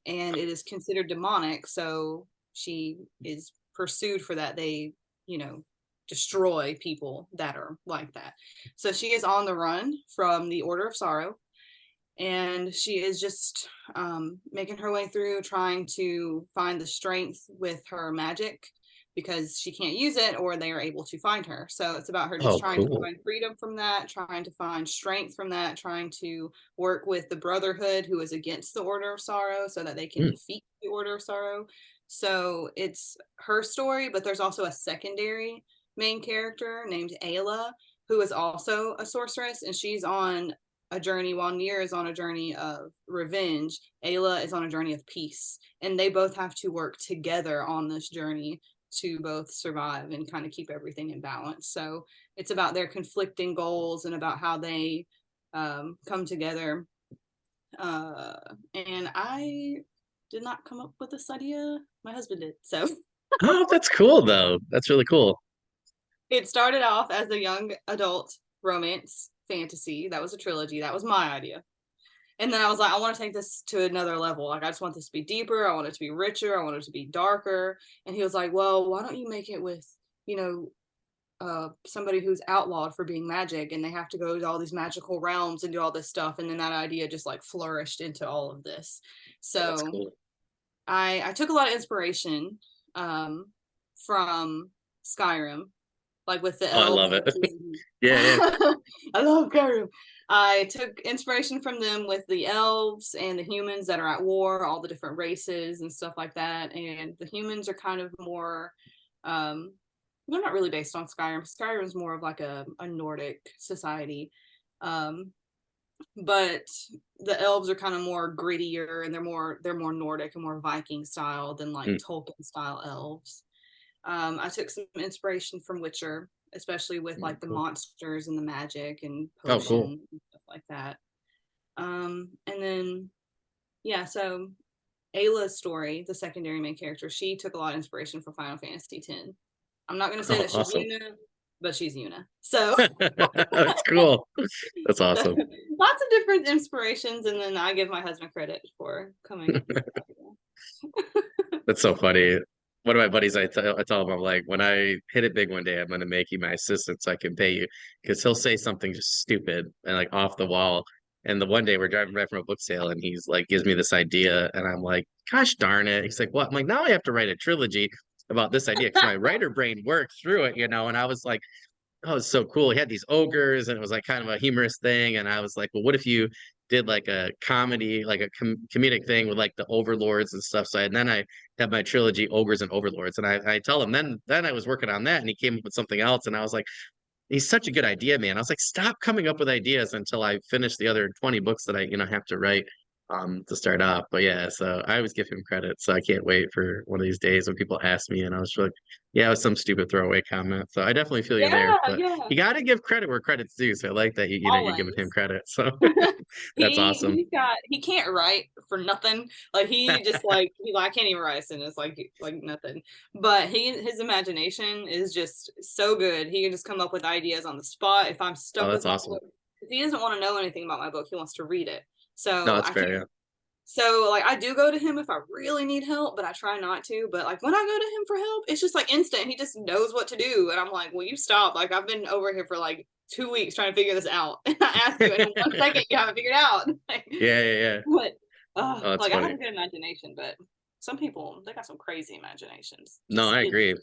and it is considered demonic. So she is pursued for that. They, you know, destroy people that are like that. So she is on the run from the Order of Sorrow, and she is just making her way through trying to find the strength with her magic because she can't use it or they are able to find her. So it's about her just Oh, trying to cool. find freedom from that, trying to find strength from that, trying to work with the Brotherhood who is against the Order of Sorrow so that they can Hmm. defeat the Order of Sorrow. So it's her story, but there's also a secondary main character named Ayla, who is also a sorceress, and she's on a journey while Nier is on a journey of revenge. Ayla is on a journey of peace, and they both have to work together on this journey to both survive and kind of keep everything in balance. So it's about their conflicting goals and about how they come together. And I did not come up with this idea. My husband did. So Oh, that's cool though. That's really cool. it started off as a young adult romance fantasy. That was a trilogy. That was my idea. And then I was like, I want to take this to another level. Like, I just want this to be deeper. I want it to be richer. I want it to be darker. And he was like, well, why don't you make it with, you know, somebody who's outlawed for being magic and they have to go to all these magical realms and do all this stuff. And then that idea just like flourished into all of this. Oh, that's So cool. I took a lot of inspiration from Skyrim, like with the Oh, I elves. love it. Yeah, yeah. I love Skyrim. I took inspiration from them with the elves and the humans that are at war, all the different races and stuff like that. And the humans are kind of more, they're not really based on Skyrim. Skyrim is more of like a Nordic society. Um, but the elves are kind of more grittier and they're more Nordic and more Viking style than like Mm. Tolkien style elves. I took some inspiration from Witcher, especially with Mm, like the cool. monsters and the magic and Oh, cool. potions and stuff like that. And then yeah, so Ayla's story, the secondary main character, she took a lot of inspiration from Final Fantasy X. I'm not gonna say Oh, that she's awesome. Yuna, but she's Yuna. So That's cool. That's awesome. lots of different inspirations, and then I give my husband credit for coming up with that. That's so funny. One of my buddies, I tell him, I'm like, when I hit it big one day, I'm gonna make you my assistant so I can pay you. Because he'll say something just stupid and like off the wall. And the one day we're driving back from a book sale and he's like gives me this idea and I'm like, gosh darn it. He's like, what? I'm like, now I have to write a trilogy about this idea because my writer brain worked through it, and I was like, oh, it's so cool. He had these ogres, and it was like kind of a humorous thing. And I was like, well, what if you did like a comedy, like a comedic thing with like the overlords and stuff? So and then I had my trilogy, Ogres and Overlords, and I tell him then I was working on that, and he came up with something else, and I was like, he's such a good idea, man. I was like, stop coming up with ideas until I finish the other 20 books that I have to write to start off. But yeah, so I always give him credit. So I can't wait for one of these days when people ask me and I was like, yeah, it was some stupid throwaway comment. So I definitely feel you there. Yeah, But yeah, you gotta give credit where credit's due. So I like that you're giving him always. credit. So that's awesome. He can't write for nothing. Like he just like I can't even write a sentence like nothing. But his imagination is just so good. He can just come up with ideas on the spot. If I'm Oh, stuck with that's my awesome. book, if he doesn't want to know anything about my book, he wants to read it. No, So that's I fair, can't. yeah. So like I do go to him if I really need help, but I try not to. But like when I go to him for help, it's just like instant. He just knows what to do, and I'm like, "Will you stop?" Like I've been over here for like 2 weeks trying to figure this out, and I ask you, and in 1 second you have it figured out. Like, Yeah, yeah, yeah. but Oh, that's like I have funny. a good imagination, but some people they got some crazy imaginations. No, Just I it, agree.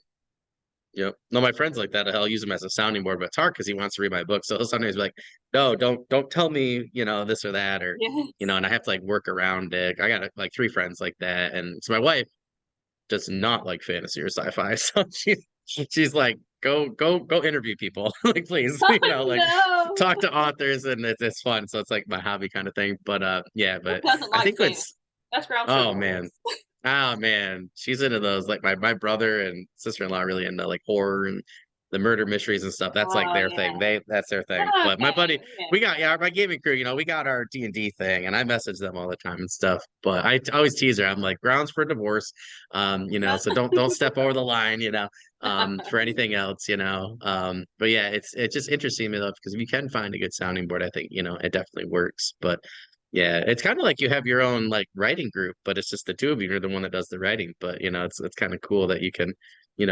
Yep. No, my friend's like that. I'll use him as a sounding board, but it's hard because he wants to read my book. So he'll sometimes be like, no, don't tell me, this or that, or yes. and I have to like work around it. I got like three friends like that. And so my wife does not like fantasy or sci-fi. So she's like, go interview people. Like, please, Oh like no, talk to authors and it's fun. So it's like my hobby kind of thing. But yeah, who but doesn't I like think fantasy? what's That's grounds for oh man. divorce. Oh man, she's into those. Like my brother and sister-in-law are really into like horror and the murder mysteries and stuff. That's like Oh their yeah. thing. That's their thing. But my Okay. buddy, Yeah. we got my gaming crew. We got our D&D thing, and I message them all the time and stuff. But I always tease her. I'm like grounds for divorce. So don't step over the line. For anything else. But yeah, it's just interesting to me though because if you can find a good sounding board, I think it definitely works. But yeah, it's kind of like you have your own like writing group, but it's just the two of you. You're the one that does the writing, but it's kind of cool that you can,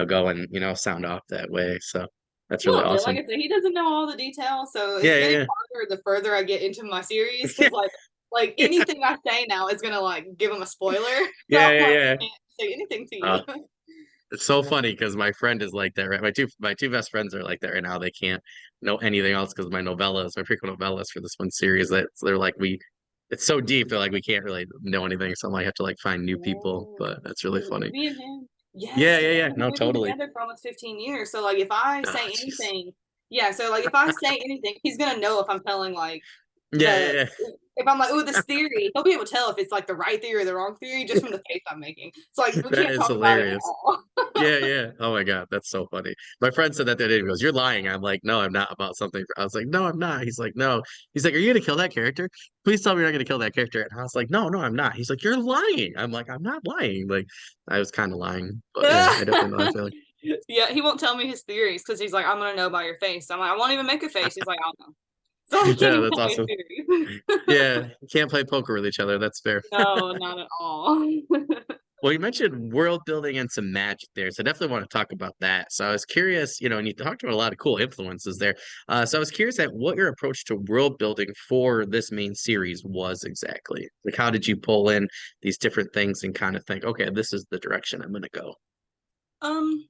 go and sound off that way. So that's A really little bit. Like awesome. I said, he doesn't know all the details, so it's Yeah, getting yeah, harder the further I get into my series yeah, because like anything I say now is gonna like give him a spoiler. So yeah, I'm yeah, like, yeah. I can't say anything to you. Uh, It's so funny because my friend is like that, right? My two best friends are like that right now. They can't know anything else because my frequent novellas for this one series that they're like it's so deep. They're like we can't really know anything, so I might have to like find new people. Oh, But that's really because funny. me and him, yes, Yeah, because yeah, me yeah. and him, No, we've been totally. together for almost 15 years. So like, if I Oh, say jeez. anything, yeah. So like, if I say anything, he's gonna know if I'm telling like Yeah, the yeah, if I'm like, oh, this theory, he'll be able to tell if it's like the right theory or the wrong theory just from the face I'm making. So like, yeah. we That can't is talk about it at hilarious. all. Yeah, yeah. Oh my God, that's so funny. My friend said that the other day. He goes, "You're lying." I'm like, "No, I'm not about something." I was like, "No, I'm not." He's like, "No." He's like, "Are you gonna kill that character? Please tell me you're not gonna kill that character." And I was like, "No, no, I'm not." He's like, "You're lying." I'm like, "I'm not lying." Like, I was kind of lying, but yeah, I definitely know that feeling. Yeah, he won't tell me his theories because he's like, I'm gonna know by your face. I'm like, I won't even make a face. He's like, I'll know. So I can't Yeah, even that's tell my awesome. theories. Yeah, you can't play poker with each other. That's fair. No, not at all. Well, you mentioned world building and some magic there, so I definitely want to talk about that. So I was curious, and you talked about a lot of cool influences there. So I was curious at what your approach to world building for this main series was exactly. Like, how did you pull in these different things and kind of think, okay, this is the direction I'm going to go?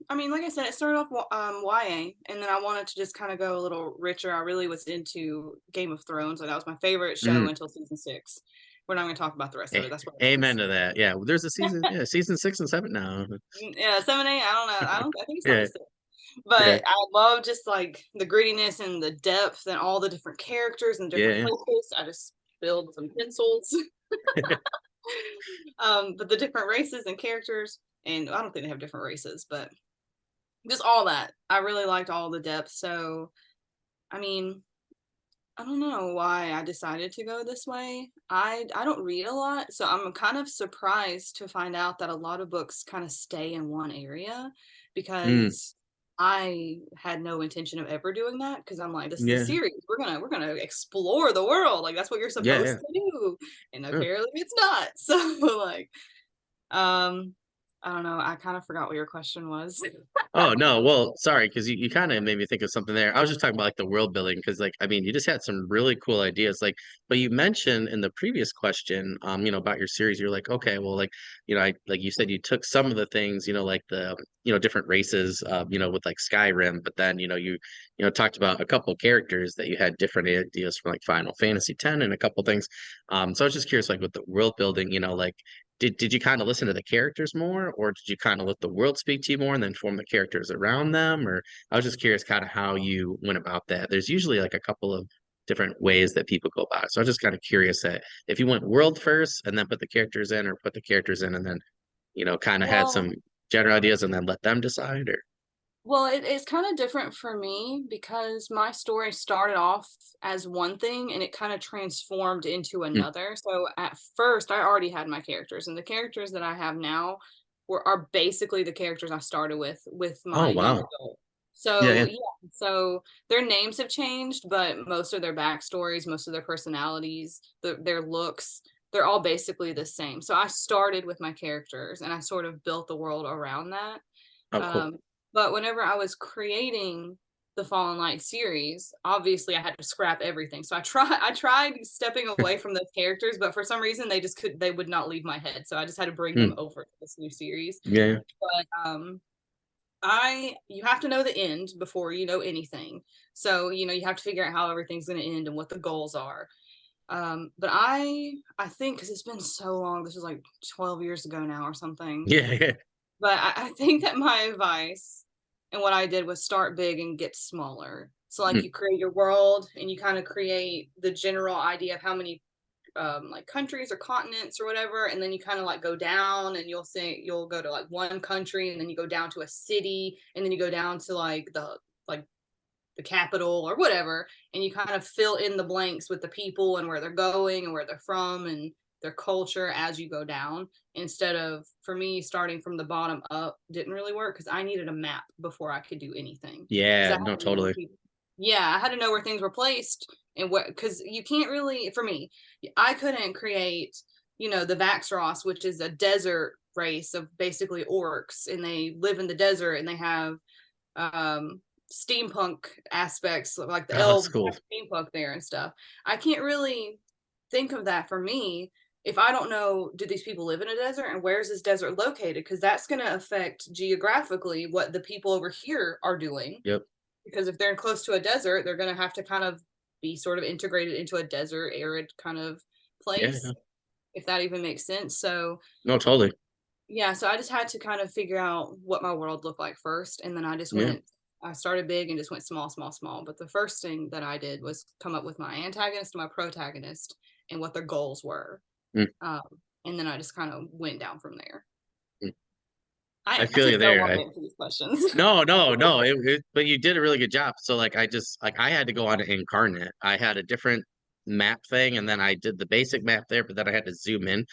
I mean, like I said, it started off YA, and then I wanted to just kind of go a little richer. I really was into Game of Thrones, and that was my favorite show Mm, until season 6. We're not going to talk about the rest of a- it. That's where it amen ends. to that. Yeah, well, there's a season, yeah, season 6 and 7 now. Yeah, 7, 8. I don't know. I think it started Yeah, at 6. yeah, But I love just like the grittiness and the depth and all the different characters and different yeah, places. I just spilled some pencils. yeah. But the different races and characters, and I don't think they have different races, but just all that. I really liked all the depth. So, I mean, I don't know why I decided to go this way. I don't read a lot, so I'm kind of surprised to find out that a lot of books kind of stay in one area Mm, because I had no intention of ever doing that because I'm like, this is a yeah, series. We're gonna explore the world. Like that's what you're yeah, supposed yeah. to do. And Yeah. apparently it's not. So like um I don't know. I kind of forgot what your question was. Oh no, well, sorry, because you kind of made me think of something there. I was just talking about like the world building, because like I mean, you just had some really cool ideas. Like, but you mentioned in the previous question, about your series, you're like, okay, well, like, I like you said you took some of the things, like the different races, with like Skyrim, but then you talked about a couple characters that you had different ideas from like Final Fantasy X and a couple things. So I was just curious, like with the world building, like did you kind of listen to the characters more, or did you kind of let the world speak to you more and then form the characters around them? Or I was just curious kind of how you went about that. There's usually like a couple of different ways that people go about it. So I was just kind of curious that if you went world first and then put the characters in, or put the characters in and then, kind of had Well, some general ideas and then let them decide, or Well, it's kind of different for me because my story started off as one thing and it kind of transformed into Hmm. another. So at first, I already had my characters, and the characters that I have now are basically the characters I started with Oh my young wow. adult. Yeah, So yeah. yeah, so their names have changed, but most of their backstories, most of their personalities, their looks, they're all basically the same. So I started with my characters and I sort of built the world around that. Oh cool. Um, but whenever I was creating the Fallen Light series, obviously I had to scrap everything. So I tried stepping away from those characters, but for some reason they would not leave my head. So I just had to bring them Hmm. over to this new series. Yeah, yeah. But I you have to know the end before you know anything. So, you have to figure out how everything's going to end and what the goals are. But I think because it's been so long, this was like 12 years ago now or something. Yeah, yeah. But I think that my advice and what I did was start big and get smaller. So like Hmm. you create your world and you kind of create the general idea of how many like countries or continents or whatever, and then you kind of like go down and you'll go to like one country and then you go down to a city and then you go down to like the capital or whatever, and you kind of fill in the blanks with the people and where they're going and where they're from and their culture as you go down, instead of, for me, starting from the bottom up didn't really work because I needed a map before I could do anything, because I Yeah, had no, to know where totally. people, yeah, I had to know where things were placed and what, because you can't really, for me, I couldn't create, the Vaxros, which is a desert race of basically orcs, and they live in the desert and they have um steampunk aspects, like the Oh, that's elves cool. have steampunk there and stuff. I can't really think of that for me if I don't know, do these people live in a desert and where's this desert located? Because that's going to affect geographically what the people over here are doing. Yep. Because if they're close to a desert, they're going to have to kind of be sort of integrated into a desert, arid kind of Yeah, place, yeah. if that even makes sense. So, No, totally. yeah, so I just had to kind of figure out what my world looked like first. And then Yeah. I started big and just went small, small, small. But the first thing that I did was come up with my antagonist and my protagonist and what their goals were. Mm, Um, and then I just kind of went down from there. mm. I I feel took you so there. long to answer these questions. No, no, no. But you did a really good job. So like, I just like I had to go on to Incarnate. I had a different map thing, and then I did the basic map there, but then I had to zoom in,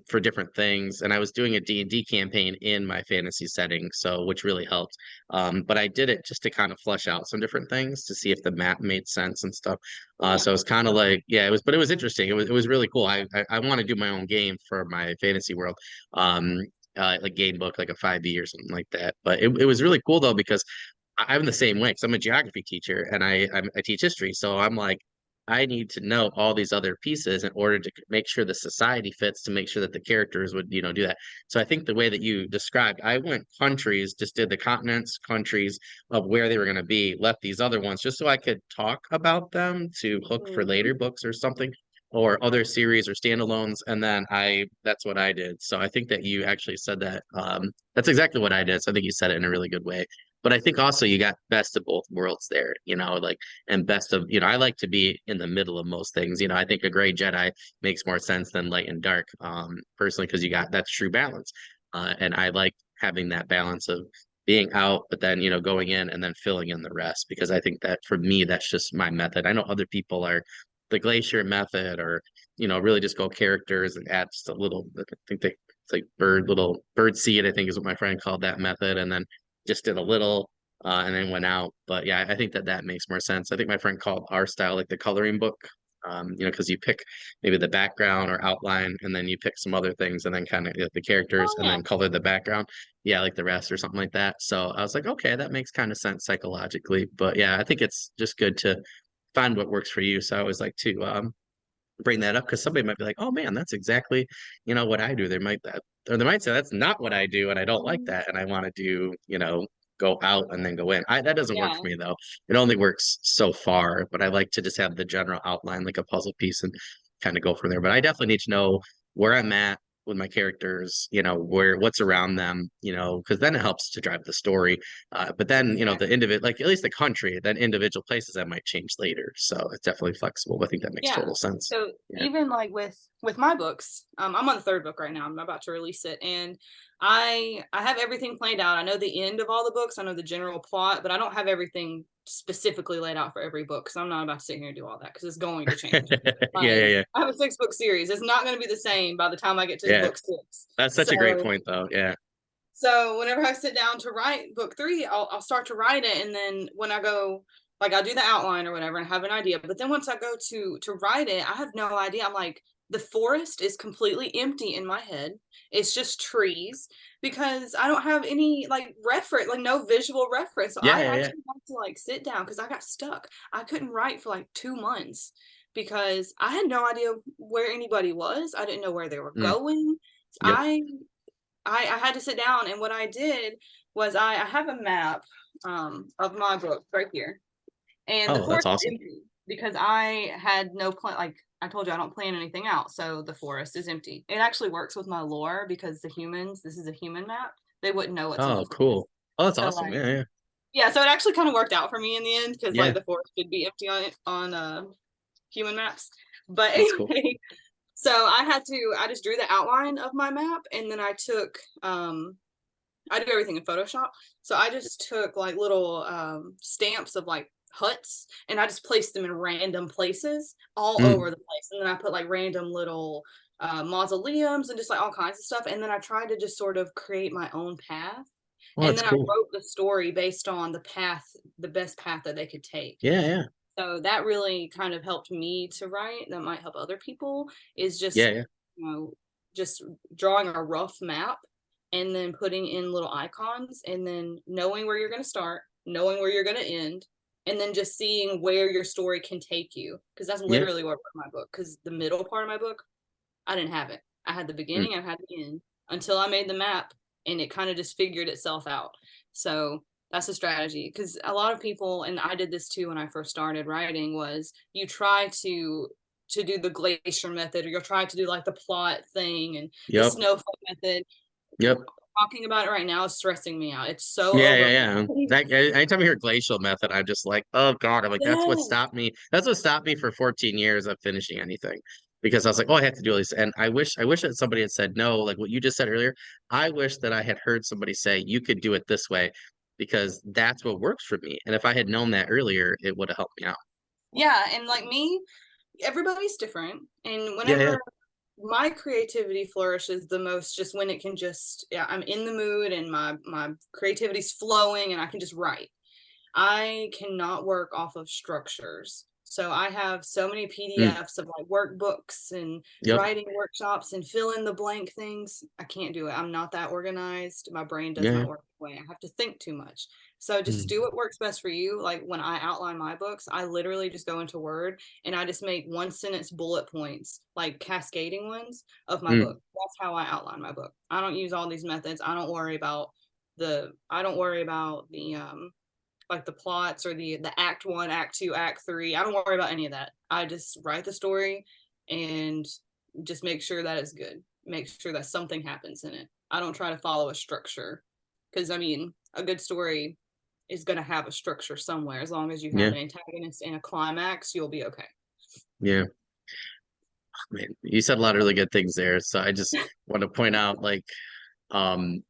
for different things. And I was doing a D&D campaign in my fantasy setting, so which really helped. But I did it just to kind of flesh out some different things to see if the map made sense and stuff. Yeah. So it was kind of like, yeah, it was interesting. It was really cool. I want to do my own game for my fantasy world. Um, like game book, like a 5e or something like that. But it was really cool though because I'm the same way because I'm a geography teacher and I teach history. So I'm like, I need to know all these other pieces in order to make sure the society fits to make sure that the characters would, do that. So I think the way that you described, I went countries, just did the continents, countries of where they were going to be, left these other ones just so I could talk about them to hook for Mhm. later books or something or other series or standalones. And then that's what I did. So I think that you actually said that. That's exactly what I did. So I think you said it in a really good way. But I think also you got best of both worlds there, like, and best of, I like to be in the middle of most things. I think a gray Jedi makes more sense than light and dark, personally, because you got that's true balance. And I like having that balance of being out, but then, going in and then filling in the rest, because I think that for me, that's just my method. I know other people are the glacier method or, really just go characters and add just a little, I think it's like little bird seed, I think is what my friend called that method. And then just did a little and then went out. But yeah, I think that that makes more sense. I think my friend called our style like the coloring book, because you pick maybe the background or outline, and then you pick some other things, and then kind of the characters, Oh and yeah. then color the background. Yeah, like the rest or something like that. So I was like, okay, that makes kind of sense psychologically. But yeah, I think it's just good to find what works for you. So I always like to bring that up because somebody might be like, oh man, that's exactly, what I do. They might that or they might say that's not what I do and I don't like Mhm. that and I want to do, go out and then go in. That doesn't work Yeah. for me though. It only works so far, but I like to just have the general outline like a puzzle piece and kind of go from there. But I definitely need to know where I'm at with my characters, what's around them, because then it helps to drive the story. But then, the Exactly. individual, like at least the country, then individual places that might change later. So it's definitely flexible. I think that makes Yeah. total sense. So Yeah. even like with my books, I'm on the third book right now. I'm about to release it, and I have everything planned out. I know the end of all the books. I know the general plot, but I don't have everything specifically laid out for every book because I'm not about to sit here and do all that because it's going to change. Yeah, yeah, Like yeah. I have a 6 book series. It's not going to be the same by the time I get to Yeah. book 6. That's such a great So point though. Yeah. whenever I sit down to write book 3, I'll start to write it, and then when I go, like I'll do the outline or whatever and have an idea. But then once I go to write it, I have no idea. I'm like, the forest is completely empty in my head. It's just trees because I don't have any like reference, like no visual reference. So Yeah, I yeah, yeah. actually had to like sit down because I got stuck. I couldn't write for like 2 months because I had no idea where anybody was. I didn't know where they were Mm, going. yep. I I had to sit down, and what I did was I have a map of my book right here, and the Oh, that's forest is awesome. empty because I had no plan. Like I told you, I don't plan anything out, so the forest is empty. It actually works with my lore because the humans, this is a human map, they wouldn't know what's in the Oh, forest. cool. Oh, that's So awesome. like, Yeah, yeah. yeah, so it actually kind of worked out for me in the end because like Yeah, the forest should be empty on human maps. But that's cool. anyway, so I just drew the outline of my map, and then I do everything in Photoshop. So I just took like little stamps of like huts and I just placed them in random places all Mm. over the place. And then I put like random little mausoleums and just like all kinds of stuff. And then I tried to just sort of create my own path. Oh, And that's then I cool. wrote the story based on the path, the best path that they could take. Yeah, yeah. So that really kind of helped me to write. That might help other people is Yeah, just, yeah. you know, just drawing a rough map and then putting in little icons and then knowing where you're going to start, knowing where you're going to end, and then just seeing where your story can take you. Because that's Yeah. literally what I wrote in my book. Because the middle part of my book, I didn't have it. I had the Mm, beginning, I had the end until I made the map, and it kind of just figured itself out. So that's a strategy, because a lot of people, and I did this too when I first started writing, was you try to do the glacier method, or you'll try to do like the plot thing and the yep. snowflake method. Yep. Talking about it right now is stressing me out. It's so Yeah, over. yeah, yeah. Anytime I hear glacial method, I'm just like, oh God. I'm like, that's what Yes. stopped me. That's what stopped me for 14 years of finishing anything. Because I was like, oh, I have to do all this. And I wish that somebody had said no, like what you just said earlier. I wish that I had heard somebody say you could do it this way because that's what works for me. And if I had known that earlier, it would have helped me out. Yeah, and like me, everybody's different. And Yeah, yeah. whenever my creativity flourishes the most, just when it can just, yeah, I'm in the mood and my creativity's flowing and I can just write. I cannot work off of structures. So I have so many Mm, PDFs of like workbooks and yep. writing workshops and fill in the blank things. I can't do it. I'm not that organized. My brain does Yeah, yeah. not work that way. I have to think too much. So just Mm, do what works best for you. Like when I outline my books, I literally just go into Word and I just make one sentence bullet points, like cascading ones of my mm, book. That's how I outline my book. I don't use all these methods. I don't worry about the like the plots or the act one, act two, act three. I don't worry about any of that. I just write the story and just make sure that it's good. Make sure that something happens in it. I don't try to follow a structure, because I mean, a good story is going to have a structure somewhere. As long as you have yeah, an antagonist and a climax, you'll be okay. yeah. Man, you said a lot of really good things there. So I just want to point out, like, um,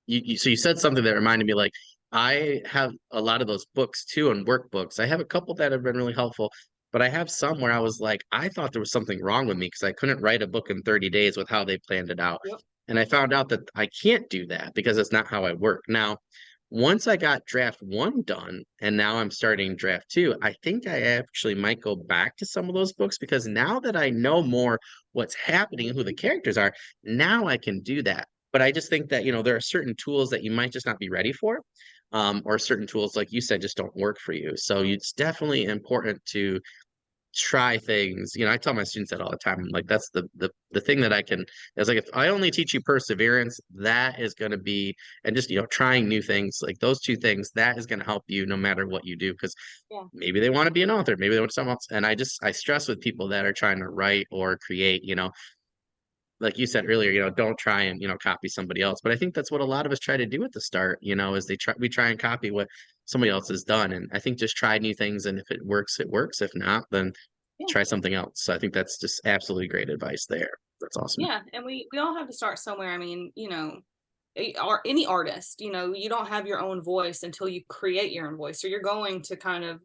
so you said something that reminded me, like, I have a lot of those books too, and workbooks. I have a couple that have been really helpful, but I have some where I was like, I thought there was something wrong with me because I couldn't write a book in 30 days with how they planned it out. Yep. And I found out that I can't do that because it's not how I work. Now, once I got draft one done and now I'm starting draft two, I think I actually might go back to some of those books because now that I know more what's happening and who the characters are, now I can do that. But I just think that, there are certain tools that you might just not be ready for, or certain tools, like you said, just don't work for you. So it's definitely important to try things. I tell my students that all the time. I'm like, that's the thing that I can. It's like if I only teach you perseverance, that is going to be, and just trying new things, like those two things, that is going to help you no matter what you do. Because Yeah. maybe they want to be an author, maybe they want something else. And I stress with people that are trying to write or create, like you said earlier, don't try and, copy somebody else. But I think that's what a lot of us try to do at the start, is we try and copy what somebody else has done. And I think just try new things. And if it works, it works. If not, then Yeah. try something else. So I think that's just absolutely great advice there. That's awesome. Yeah. And we all have to start somewhere. I mean, or any artist, you don't have your own voice until you create your own voice. So you're going to kind of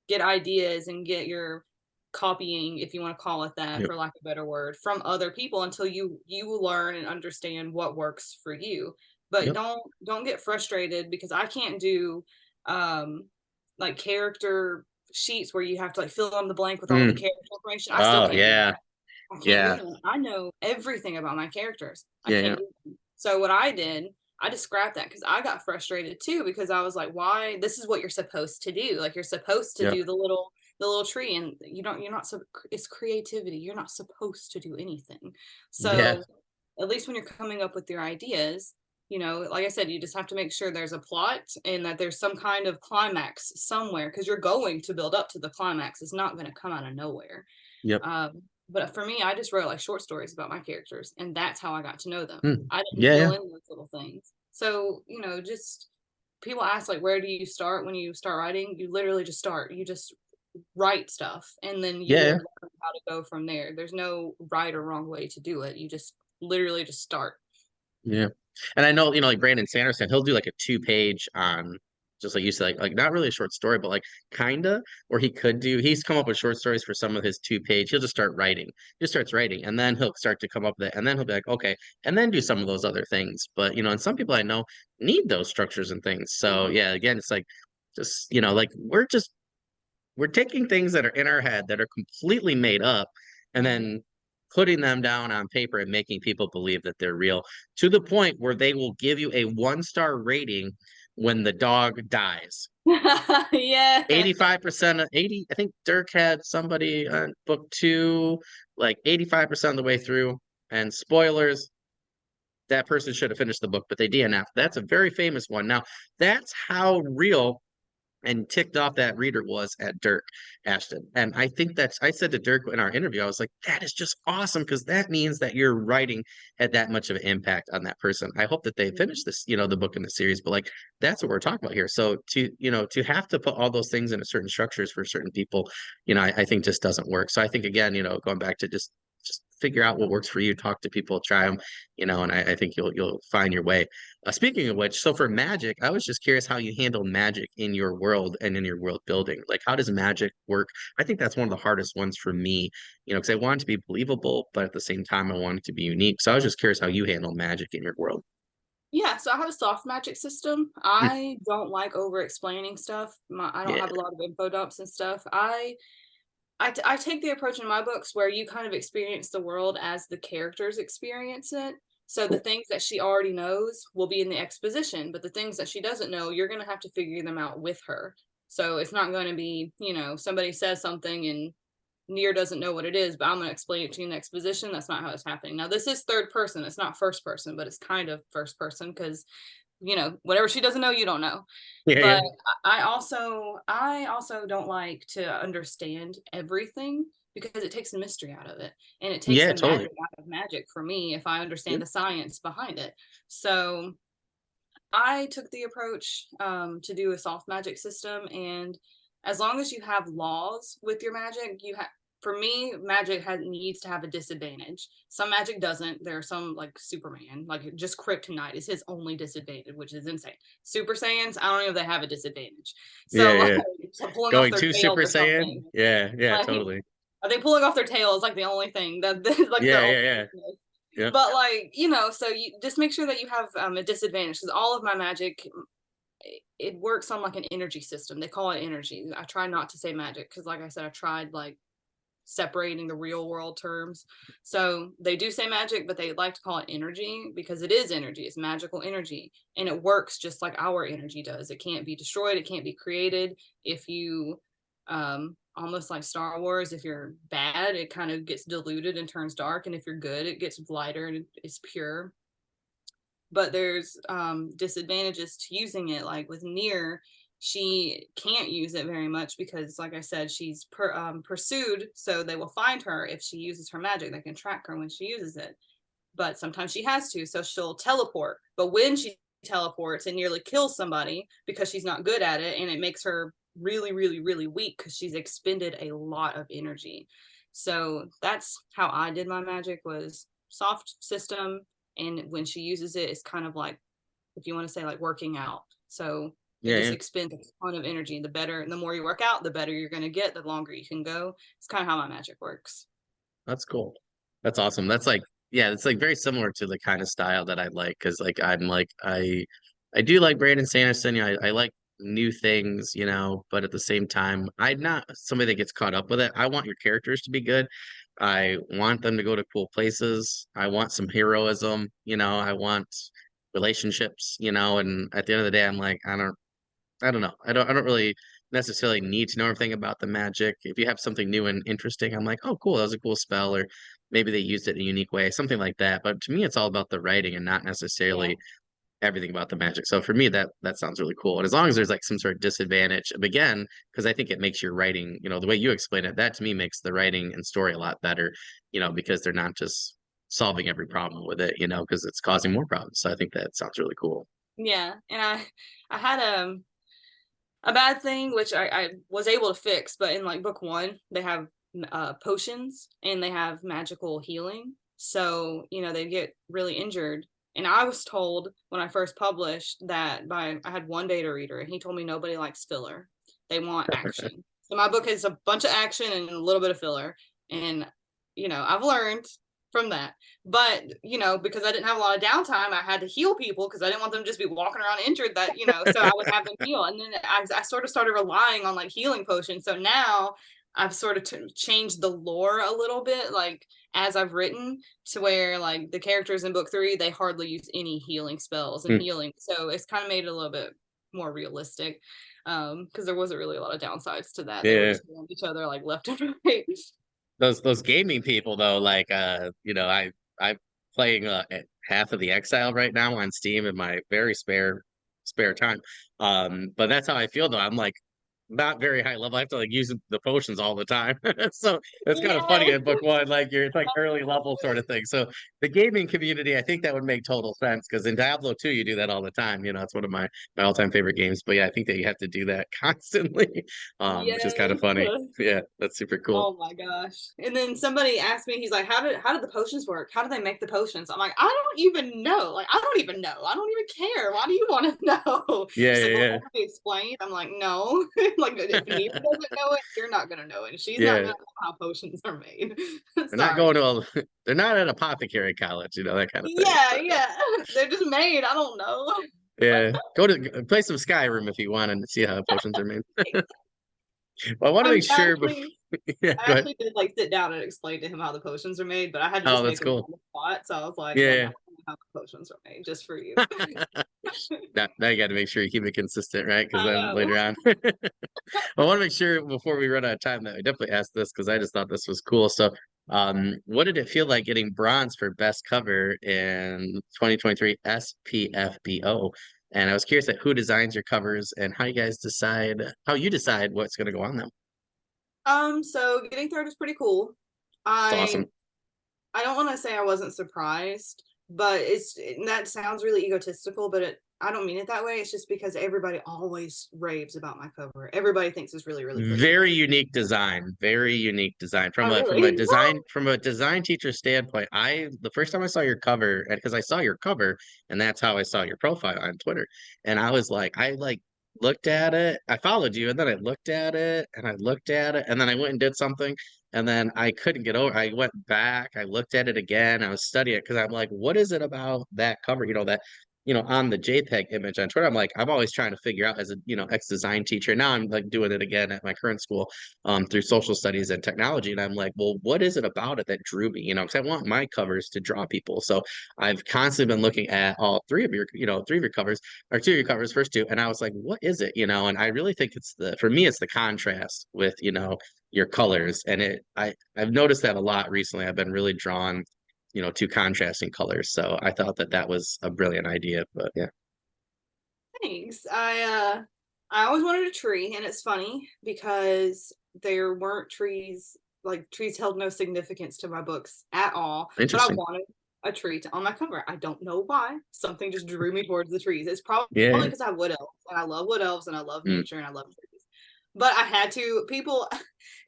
get ideas and get your copying, if you want to call it that, Yep. for lack of a better word, from other people until you learn and understand what works for you. But Yep. don't get frustrated, because I can't do um like character sheets where you have to like fill in the blank with all the Mm. character information. I still Oh can't do yeah. that. I can't do Yeah. that. I know everything about my characters. I Yeah. Yeah. can't do them. So what I did, I just scrapped that, because I got frustrated too, because I was like, why? This is what you're supposed to do. Like, you're supposed to Yep. do the little tree, and you're not, so it's creativity. You're not supposed to do anything. Yeah. So at least when you're coming up with your ideas, like I said, you just have to make sure there's a plot and that there's some kind of climax somewhere, because you're going to build up to the climax. It's not going to come out of nowhere. Yep. But for me, I just wrote like short stories about my characters, and that's how I got to know them. Mm. I didn't Yeah. fill Yeah. in those little things. So, just people ask, like, where do you start when you start writing? You literally just start. You just write stuff, and then you Yeah. will Yeah. learn how to go from there. There's no right or wrong way to do it. You just literally just start. Yeah. And I know, like Brandon Sanderson, he'll do like a 2 page on, just like you said, like not really a short story, but like kinda, or he's come up with short stories for some of his 2 page. He'll just start writing. He just starts writing, and then he'll start to come up with it, and then he'll be like, okay, and then do some of those other things. But and some people I know need those structures and things. So Mhm. yeah, again, it's like just, like we're taking things that are in our head that are completely made up and Mhm. then putting them down on paper and making people believe that they're real to the point where they will give you a 1-star rating when the dog dies. Yeah. 85% of 80, I think Dirk had somebody on book two, like 85% of the way through. And spoilers, that person should have finished the book, but they DNF. That's a very famous one. Now, that's how real and ticked off that reader was at Dirk Ashton. And I think that's, I said to Dirk in our interview, I was like, that is just awesome because that means that your writing had that much of an impact on that person. I hope that they finish this, the book in the series, but like that's what we're talking about here. So to have to put all those things into certain structures for certain people, I think just doesn't work. So I think again, going back to just figure out what works for you, talk to people, try them, and I think you'll find your way. Speaking of which, so for magic, I was just curious how you handle magic in your world and in your world building. Like, how does magic work? I think that's one of the hardest ones for me, because I want it to be believable, but at the same time, I want it to be unique. So I was just curious how you handle magic in your world. Yeah, so I have a soft magic system. Mm, I don't like over explaining stuff. I don't yeah, have a lot of info dumps and stuff. I take the approach in my books where you kind of experience the world as the characters experience it. So the cool. things that she already knows will be in the exposition, but the things that she doesn't know, you're going to have to figure them out with her. So it's not going to be, somebody says something and Near doesn't know what it is, but I'm going to explain it to you in the exposition. That's not how it's happening. Now, this is third person. It's not first person, but it's kind of first person because, whatever she doesn't know, you don't know. Yeah, yeah, But I also don't like to understand everything because it takes the mystery out of it, and it takes yeah, the totally. magic out of magic for me if I Yeah, understand the science behind it. So I took the approach to do a soft magic system, and as long as you have laws with your magic, you have. For me, magic needs to have a disadvantage. Some magic doesn't. There are some like Superman, like just kryptonite is his only disadvantage, which is insane. Super Saiyans, I don't know if they have a disadvantage. yeah, So like yeah. so pulling off Going their to tails Super or Saiyan. something. Yeah, yeah, Like totally. I think pulling off their tail is like the only thing that like their Yeah, only yeah, yeah. weakness. Yep. But like, so you just make sure that you have a disadvantage because all of my magic it works on like an energy system. They call it energy. I try not to say magic because like I said, I tried like separating the real world terms. So they do say magic, but they like to call it energy because it is energy. It's magical energy. And it works just like our energy does. It can't be destroyed. It can't be created. If you almost like Star Wars, if you're bad, it kind of gets diluted and turns dark. And if you're good, it gets lighter and it's pure. But there's disadvantages to using it. Like with Near, she can't use it very much because, like I said, she's pursued, so they will find her if she uses her magic. They can track her when she uses it. But sometimes she has to, so she'll teleport. But when she teleports and nearly kills somebody because she's not good at it, and it makes her really, really, really weak because she's expended a lot of energy. So that's how I did my magic was soft system, and when she uses it, it's kind of like, if you want to say like working out. So it Yeah, just yeah. expends a ton of energy. The more you work out, the better you're going to get, the longer you can go. It's kind of how my magic works. That's cool. That's awesome. That's like, yeah, it's like very similar to the kind of style that I like because like I'm like I do like Brandon Sanderson. I like new things, but at the same time, I'm not somebody that gets caught up with it. I want your characters to be good. I want them to go to cool places. I want some heroism, I want relationships, and at the end of the day, I'm like, I don't know. I don't really necessarily need to know everything about the magic. If you have something new and interesting, I'm like, oh cool, that was a cool spell, or maybe they used it in a unique way, something like that. But to me, it's all about the writing and not Yeah. necessarily everything about the magic. So for me, that sounds really cool. And as long as there's like some sort of disadvantage, again, because I think it makes your writing, the way you explain it, that to me makes the writing and story a lot better, because they're not just solving every problem with it, because it's causing more problems. So I think that sounds really cool. Yeah. And I had a bad thing which I was able to fix, but in like book one, they have potions and they have magical healing. So, they get really injured. And I was told when I first published that I had one data reader and he told me nobody likes filler. They want action. So my book is a bunch of action and a little bit of filler. And, I've learned from that. But, because I didn't have a lot of downtime, I had to heal people because I didn't want them to just be walking around injured so I would have them heal. And then I sort of started relying on like healing potions. So now I've sort of changed the lore a little bit, like as I've written to where like the characters in book three, they hardly use any healing spells and Hmm. healing. So it's kind of made it a little bit more realistic. Because there wasn't really a lot of downsides to that. They were Yeah. just killing each other like left and right. Those gaming people though, like I'm playing half of the Exile right now on Steam in my very spare time. But that's how I feel though. I'm like not very high level. I have to like use the potions all the time. So it's kind of funny Yes. in book one, like it's like early level sort of thing. So the gaming community, I think that would make total sense because in Diablo 2 you do that all the time. It's one of my all-time favorite games. But yeah, I think that you have to do that constantly, which is kind of Yes. funny. Yeah, that's super cool. Oh my gosh. And then somebody asked me, he's like, how did the potions work? How do they make the potions? I'm like, I don't even know. Like, I don't even know. I don't even care. Why do you want to know? Yeah, She's like, well, yeah, can we explain? I'm like, no. Like, if Neva yeah. doesn't know it, you're not gonna know it. And she's not Yeah, gonna know how potions are made. they're not Sorry. going to they're not at apothecary college, that kind of thing. Yeah, But yeah. They're just made. I don't know. yeah, go to play some Skyrim if you want and see how potions are made. Well, I want to make I'm sure before. actually Yeah, I go ahead. actually did like sit down and explain to him how the potions are made, but I had to Oh, just that's make them cool. on the spot. So I was like, well, now Yeah. I know how the potions are made just for you. Now you got to make sure you keep it consistent, right? Because I then know. later on, I want to make sure before we run out of time that I definitely ask this because I just thought this was cool. So, what did it feel like getting bronze for best cover in 2023 SPFBO? And I was curious at who designs your covers and how you decide what's going to go on them. So getting third is pretty cool. It's I awesome. I don't want to say I wasn't surprised, but that sounds really egotistical, but I don't mean it that way. It's just because everybody always raves about my cover. Everybody thinks it's really, really pretty. Very unique design. Very unique design. From Oh, a really? design teacher standpoint, the first time I saw your cover, and because I saw your cover, and that's how I saw your profile on Twitter. And I was like, I like looked at it, I followed you, and then I looked at it, and I looked at it, and then I went and did something, and then I couldn't get over. I went back, I looked at it again, I was studying it because I'm like, what is it about that cover? That on the JPEG image on Twitter, I'm like, I'm always trying to figure out as a, ex-design teacher. Now I'm like doing it again at my current school, through social studies and technology. And I'm like, well, what is it about it that drew me? Because I want my covers to draw people. So I've constantly been looking at all three of your covers or two of your covers, first two. And I was like, what is it? And I really think for me, it's the contrast with, your colors. And I've noticed that a lot recently. I've been really drawn two contrasting colors. So I thought that was a brilliant idea. But yeah, Thanks. I always wanted a tree, and it's funny because there weren't trees, like trees held no significance to my books at all, but I interesting. wanted a tree on my cover. I don't know why. Something just drew me towards the trees. It's probably Yeah. because I have wood elves, and I love wood elves, and I love Mm. nature, and I love trees. But I had to people,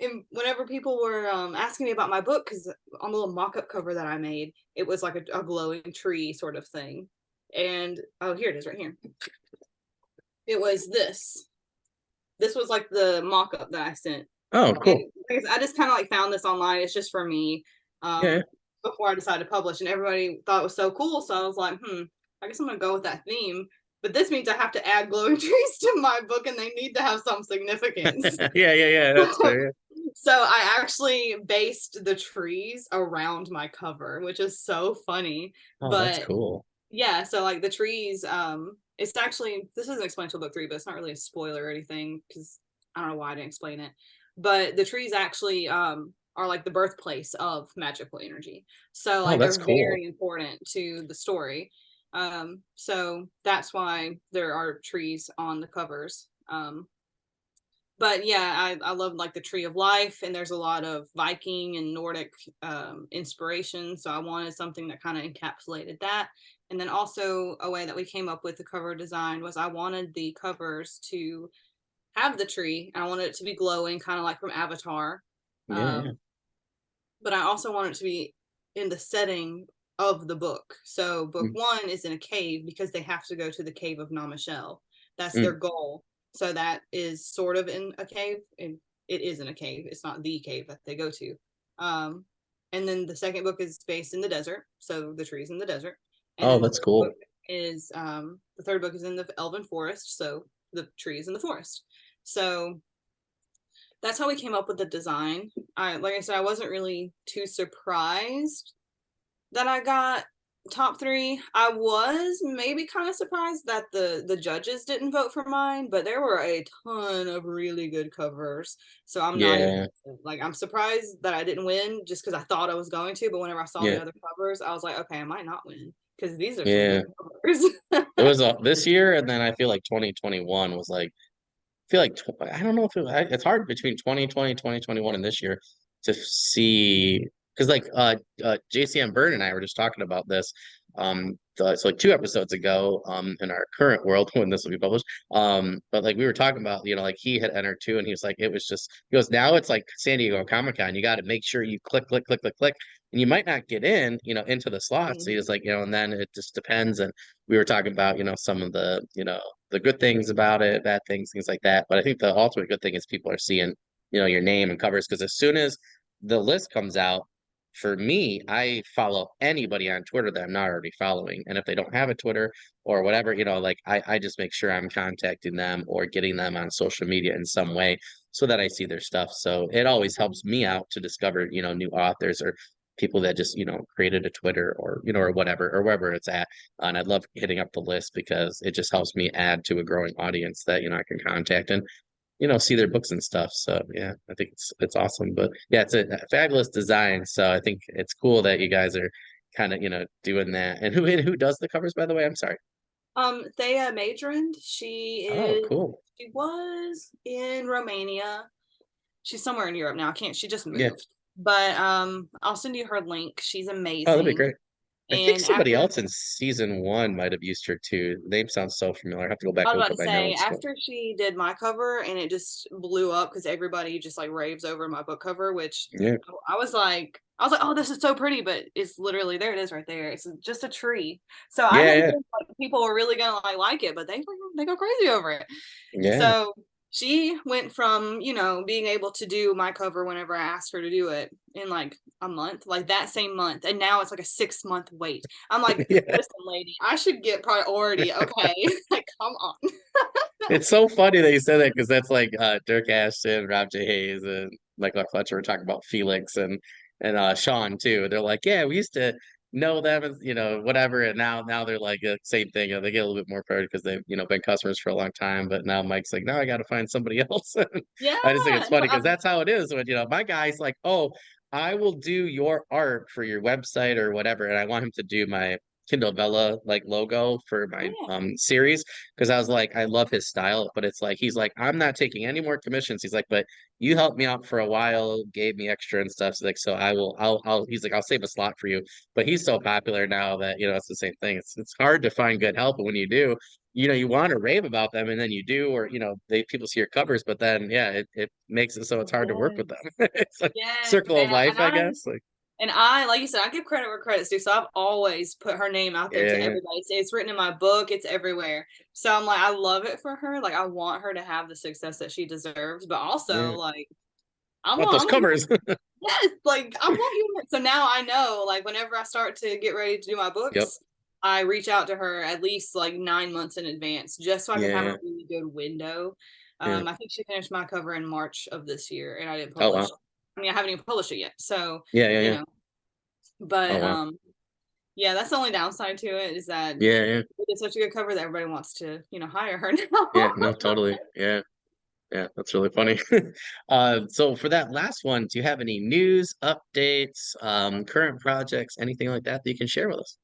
and whenever people were asking me about my book, because on the little mock-up cover that I made, it was like a glowing tree sort of thing. And oh, here it is, right here. It was this. This was like the mock-up that I sent. Oh, And cool. I just kind of like found this online. It's just for me. Yeah. Before I decided to publish, and everybody thought it was so cool. So I was like, I guess I'm gonna go with that theme. But this means I have to add glowing trees to my book, and they need to have some significance. Yeah, yeah, yeah. That's fair. So I actually based the trees around my cover, which is so funny. Oh, that's But cool. yeah, so like the trees, it's actually, this isn't explained till book 3, but it's not really a spoiler or anything because I don't know why I didn't explain it. But the trees actually are like the birthplace of magical energy. So Oh, like that's they're cool. very important to the story. So that's why there are trees on the covers. But yeah, I love like the tree of life, and there's a lot of Viking and Nordic inspiration. So I wanted something that kind of encapsulated that. And then also a way that we came up with the cover design was I wanted the covers to have the tree. And I wanted it to be glowing, kind of like from Avatar. Yeah, yeah. But I also wanted it to be in the setting of the book. So book Mm, 1 is in a cave because they have to go to the cave of Namashel. That's their mm. goal. So that is sort of in a cave, and it is in a cave. It's not the cave that they go to. Um, and then the second book is based in the desert, so the trees in the desert. And Oh, then that's cool. the third book is in the elven forest, so the trees in the forest. So that's how we came up with the design. Like I said, I wasn't really too surprised that I got top three. I was maybe kind of surprised that the judges didn't vote for mine, but there were a ton of really good covers. So I'm not even Yeah, like, I'm surprised that I didn't win just because I thought I was going to. But whenever I saw the yeah, other covers, I was like, okay, I might not win because these are some yeah. good covers. It was this year, and then I feel like 2021 was like, I feel like I don't know if it's hard between 2020, 2021, and this year to see because like JCM Byrne and I were just talking about this so like 2 episodes ago in our current world when this will be published, but like we were talking about, you know, like he had entered too, and he was like, it was just, he goes, now it's like San Diego Comic-Con, you got to make sure you click, and you might not get in, you know, into the slots. So he was like, you know, and then it just depends. And we were talking about, you know, some of the, you know, the good things about it, bad things, things like that. But I think the ultimate good thing is people are seeing, you know, your name and covers, because as soon as the list comes out, for me, I follow anybody on Twitter that I'm not already following. And if they don't have a Twitter or whatever, you know, like I just make sure I'm contacting them or getting them on social media in some way so that I see their stuff. So it always helps me out to discover, you know, new authors or people that just, you know, created a Twitter or, you know, or whatever, or wherever it's at. And I love hitting up the list because it just helps me add to a growing audience that, you know, I can contact and, you know, see their books and stuff. So yeah, I think it's awesome. But yeah, it's a fabulous design. So I think it's cool that you guys are kind of, you know, doing that. And who does the covers, by the way? I'm sorry. Thea Madrand, Oh, cool. she was in Romania. She's somewhere in Europe now. I can't, she just Yeah. moved. But I'll send you her link. She's Oh, that'd be amazing. great. I think And somebody after else in season one might have used her too. The name sounds so familiar. I have to go back I and was look about at to my say, notes. But after she did my cover and it just blew up because everybody just like raves over my book cover, which yeah, I was like, oh, this is so pretty, but it's literally there. It is right there. It's just a tree. So I yeah, didn't yeah, think like people were really gonna like it, but they go crazy over it. yeah. So she went from, you know, being able to do my cover whenever I asked her to do it in like a month, like that same month. And now it's like a 6 month wait. I'm like, Yeah. listen, lady, I should get priority. Okay. Like, come on. It's so funny that you said that because that's like Dirk Ashton, Rob J. Hayes, and Michael Fletcher were talking about Felix and Sean too. They're like, yeah, we used to know them as, you know, whatever, and now they're like the same thing. You know, they get a little bit more priority because they've, you know, been customers for a long time. But now Mike's like, now I got to find somebody else. Yeah. I just think it's And so funny because that's how it is when, you know, my guy's like, oh, I will do your art for your website or whatever, and I want him to do my Kindle Vella like logo for oh my yeah. series, because I was like, I love his style, but it's like he's like, I'm not taking any more commissions. He's like, but you helped me out for a while, gave me extra and stuff. So like, so I will, I'll. He's like, I'll save a slot for you. But he's so popular now that, you know, it's the same thing. It's hard to find good help, but when you do, you know, you want to rave about them, and then you do, or you know, they people see your covers, but then yeah, it makes it so it's hard to work with Yes. them. It's like Yes. circle of life, I guess. Like And I, like you said, I give credit where credit's due. So I've always put her name out there to yeah, everybody. It's written in my book, it's everywhere. So I'm like, I love it for her. Like, I want her to have the success that she deserves, but also, yeah. like, Want those I want you, covers? yes, like, I want you. So now I know, like, whenever I start to get ready to do my Yep. books, I reach out to her at least like 9 months in advance just so I can have a Yeah. really good window. Yeah. I think she finished my cover in March of this year and I didn't Oh publish. wow. I mean, I haven't even published it yet. So, Yeah. Yeah. you Yeah. know, Oh but wow. yeah, that's the only downside to it is that Yeah. Yeah. it's such a good cover that everybody wants to, you know, hire her now. Yeah, no, totally. Yeah, yeah, that's really funny. So for that last one, do you have any news, updates, current projects, anything like that that you can share with us?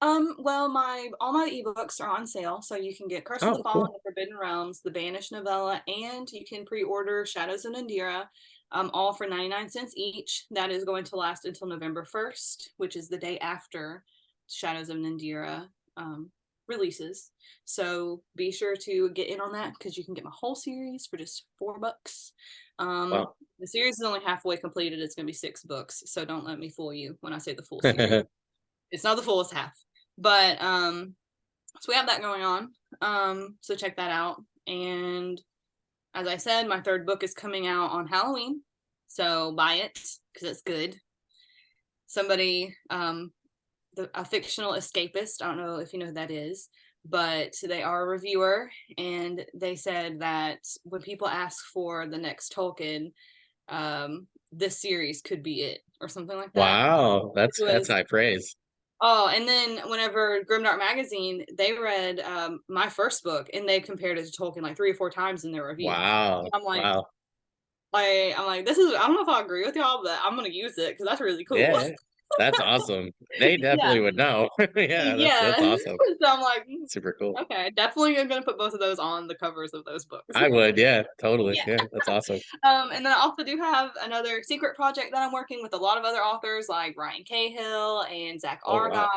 Well, my all my ebooks are on sale, so you can get Curse of the Oh, Fallen, cool. The Forbidden Realms, the Banished novella, and you can pre-order Shadows of Nandira, all for 99 cents each. That is going to last until November 1st, which is the day after Shadows of Nandira releases. So be sure to get in on that because you can get my whole series for just $4. Wow. The series is only halfway completed. It's going to be 6 books, so don't let me fool you when I say the full series. It's not the fullest half, but so we have that going on. So check that out. And as I said, my third book is coming out on Halloween, so buy it because it's good. Somebody, a fictional escapist, I don't know if you know who that is, but they are a reviewer, and they said that when people ask for the next Tolkien, this series could be it or something like that. Wow, It that's was high praise. Oh, and then whenever Grimdark Magazine, they read my first book and they compared it to Tolkien like 3 or 4 times in their review. Wow. I'm like, Wow. this is, I don't know if I agree with y'all, but I'm gonna use it because that's really cool. Yeah. That's awesome. They Yeah, definitely would know. Yeah, that's yeah. awesome. So I'm like, Super cool. okay, definitely I'm gonna put both of those on the covers of those books. I would, yeah, totally. Yeah. Yeah, that's awesome. And then I also do have another secret project that I'm working with a lot of other authors like Ryan Cahill and Zach Oh wow.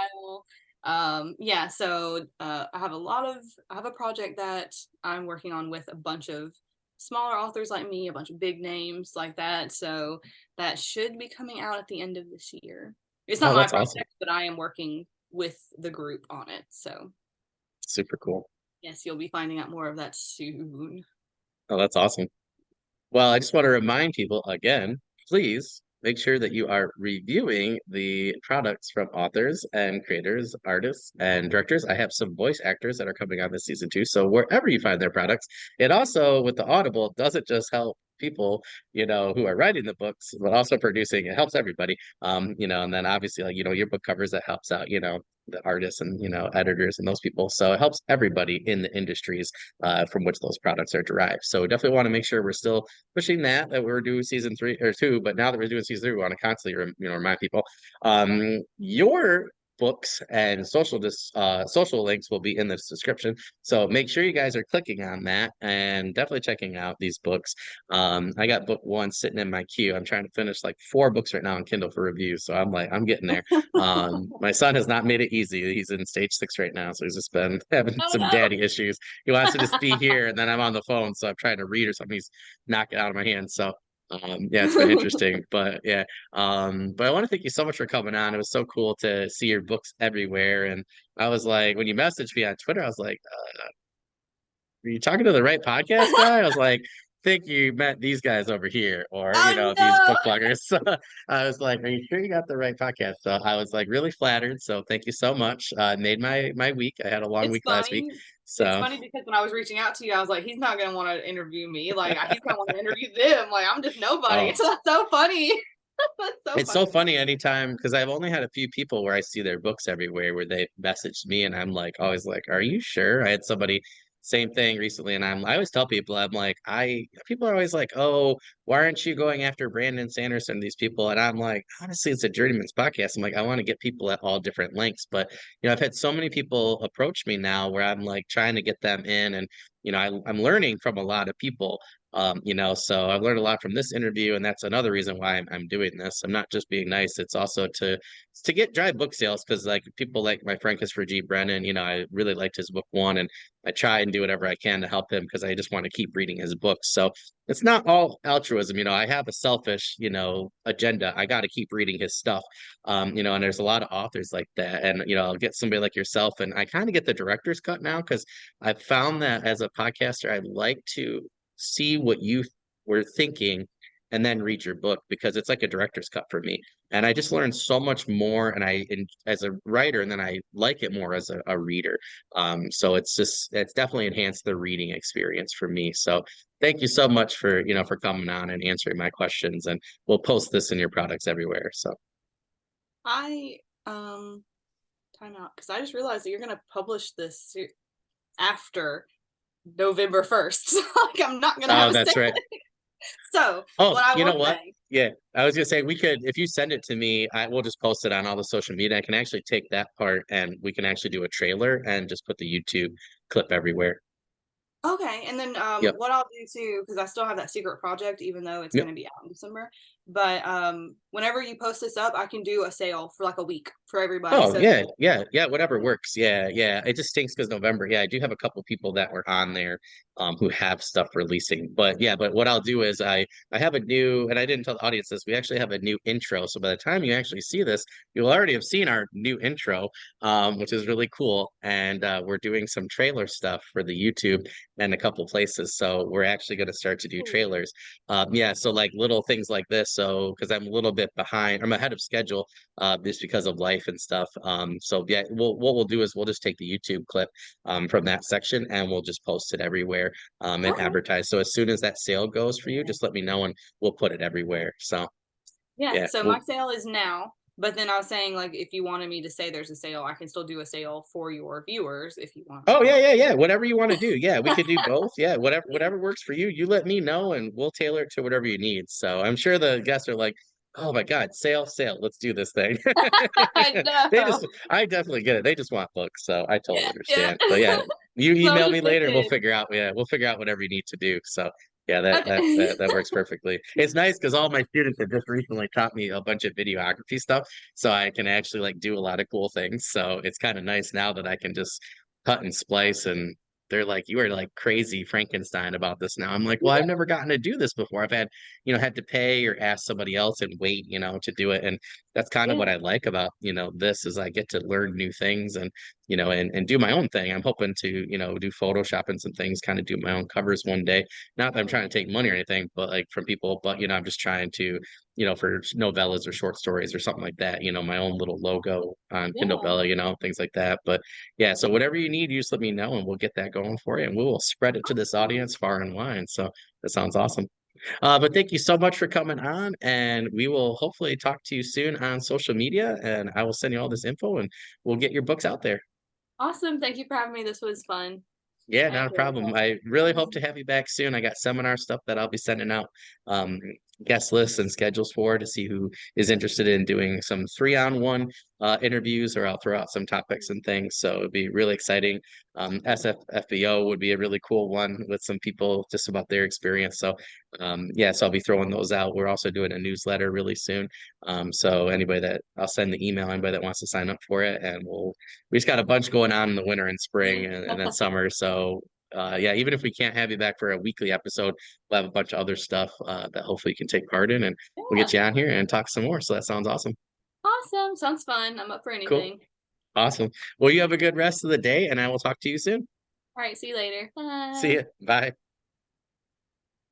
Argyle. Yeah, so I have a project that I'm working on with a bunch of smaller authors like me, a bunch of big names like that. So that should be coming out at the end of this year. It's not Oh, my that's awesome. project, but I am working with the group on it. So Super cool. yes, you'll be finding out more of that soon. Oh, that's awesome. Well, I just want to remind people again, please make sure that you are reviewing the products from authors and creators, artists, and directors. I have some voice actors that are coming on this season too. So wherever you find their products, it also with the Audible doesn't just help people, who are writing the books, but also producing. It helps everybody. And then obviously like, your book covers that helps out, the artists and editors and those people. So it helps everybody in the industries from which those products are derived. So we definitely want to make sure we're still pushing that we're doing season 3 or 2, but now that we're doing season 3, we want to constantly remind people. Your books and social links will be in the description, so make sure you guys are clicking on that and definitely checking out these books. I got book 1 sitting in my queue. I'm trying to finish like 4 books right now on Kindle for review, so I'm getting there. My son has not made it easy. He's in stage 6 right now, so he's just been having Oh some no. daddy issues. He wants to just be here, and then I'm on the phone, so I'm trying to read or something. He's knocking it out of my hands. So yeah, it's been interesting. But yeah, but I want to thank you so much for coming on. It was so cool to see your books everywhere. And I was like, when you messaged me on Twitter, I was like, are you talking to the right podcast guy? I was like, think you met these guys over here or, Oh these no. book bloggers. So I was like, are you sure you got the right podcast? So I was like really flattered. So thank you so much. It made my week. I had a long It's week last week. funny. It's So funny because when I was reaching out to you, I was like, he's not gonna want to interview me. Like he's gonna want to interview them. Like I'm just nobody. oh, So that's so funny. That's so it's so funny. funny anytime because I've only had a few people where I see their books everywhere where they messaged me and I'm like always like, are you sure? I had somebody same thing recently and I always tell people I'm like people are always like, oh, why aren't you going after Brandon Sanderson, these people? And I'm like, honestly, it's a Journeyman's podcast. I'm like, I want to get people at all different lengths. But I've had so many people approach me now where I'm like trying to get them in and I'm learning from a lot of people. So I've learned a lot from this interview, and that's another reason why I'm doing this. I'm not just being nice; it's also to get drive book sales because like people like my friend Christopher G. Brennan, I really liked his book 1, and I try and do whatever I can to help him because I just want to keep reading his books. So it's not all altruism, I have a selfish, agenda. I got to keep reading his stuff, and there's a lot of authors like that, and I'll get somebody like yourself, and I kind of get the director's cut now because I've found that as a podcaster, I like to see what you were thinking and then read your book because it's like a director's cut for me. And I just learned so much more as a writer, and then I like it more as a reader. So it's definitely enhanced the reading experience for me. So thank you so much for coming on and answering my questions, and we'll post this in your products everywhere. So I time out because I just realized that you're gonna publish this after November 1st. Like I'm not gonna have oh, a that's sale. right. So Oh, what I you will know what? say, Yeah, I was gonna say we could if you send it to me, we'll just post it on all the social media. I can actually take that part and we can actually do a trailer and just put the YouTube clip everywhere. okay, and then Yep. what I'll do too, because I still have that secret project, even though it's Yep. gonna be out in December. But whenever you post this up, I can do a sale for like a week for everybody. Oh So yeah, yeah, yeah, whatever works. Yeah, yeah. It just stinks because November. Yeah, I do have a couple people that were on there who have stuff releasing. But yeah, but what I'll do is I have a new and I didn't tell the audience this, we actually have a new intro. So by the time you actually see this, you'll already have seen our new intro, which is really cool. And we're doing some trailer stuff for the YouTube and a couple places. So we're actually going to start to do cool. trailers. Yeah, so like little things like this. So because I'm a little bit behind, I'm ahead of schedule just because of life and stuff. So yeah, what we'll do is we'll just take the YouTube clip from that section and we'll just post it everywhere and Okay. advertise. So as soon as that sale goes for you, just let me know and we'll put it everywhere. So Yeah. yeah, So my well, sale is now. But then I was saying, like, if you wanted me to say there's a sale, I can still do a sale for your viewers if you want Oh me. yeah, yeah, yeah. Whatever you want to do. Yeah, we could do both. Yeah, whatever works for you. You let me know and we'll tailor it to whatever you need. So I'm sure the guests are like, oh my God, sale, sale. Let's do this thing. I know. I definitely get it. They just want books. So I totally Yeah. understand. But yeah, you So I'm email me just later. thinking, We'll figure out whatever you need to do. So yeah, okay. that works perfectly. It's nice because all my students have just recently taught me a bunch of videography stuff. So I can actually like do a lot of cool things. So it's kind of nice now that I can just cut and splice and they're like, you are like crazy Frankenstein about this now. I'm like, well, I've never gotten to do this before. I've had, had to pay or ask somebody else and wait, to do it. And that's kind of what Yeah. I like about, this is I get to learn new things and, and do my own thing. I'm hoping to, do Photoshop and some things, kind of do my own covers one day. Not that I'm trying to take money or anything, but like from people, but, I'm just trying to, for novellas or short stories or something like that, my own little logo on Kindle Yeah. Bella, things like that. But yeah, so whatever you need, you just let me know and we'll get that going for you and we will spread it to this Awesome. audience far and wide. So that sounds awesome. But thank you so much for coming on and we will hopefully talk to you soon on social media and I will send you all this info and we'll get your books out there. Awesome. Thank you for having me. This was fun. Yeah, I not a enjoyed problem. it. I really hope to have you back soon. I got seminar stuff that I'll be sending out um, guest lists and schedules for to see who is interested in doing some 3-on-1 interviews, or I'll throw out some topics and things. So it'd be really exciting. SFFBO would be a really cool one with some people just about their experience. So yeah, so I'll be throwing those out. We're also doing a newsletter really soon. So anybody that I'll send the email, anybody that wants to sign up for it, and we just got a bunch going on in the winter and spring and then summer. So yeah, even if we can't have you back for a weekly episode, we'll have a bunch of other stuff that hopefully you can take part in and we'll get Yeah. you on here and talk some more. So that sounds awesome. Awesome. Sounds fun. I'm up for Cool. anything. Awesome. Well, you have a good rest of the day and I will talk to you soon. All right. See you later. See Bye. you. Bye.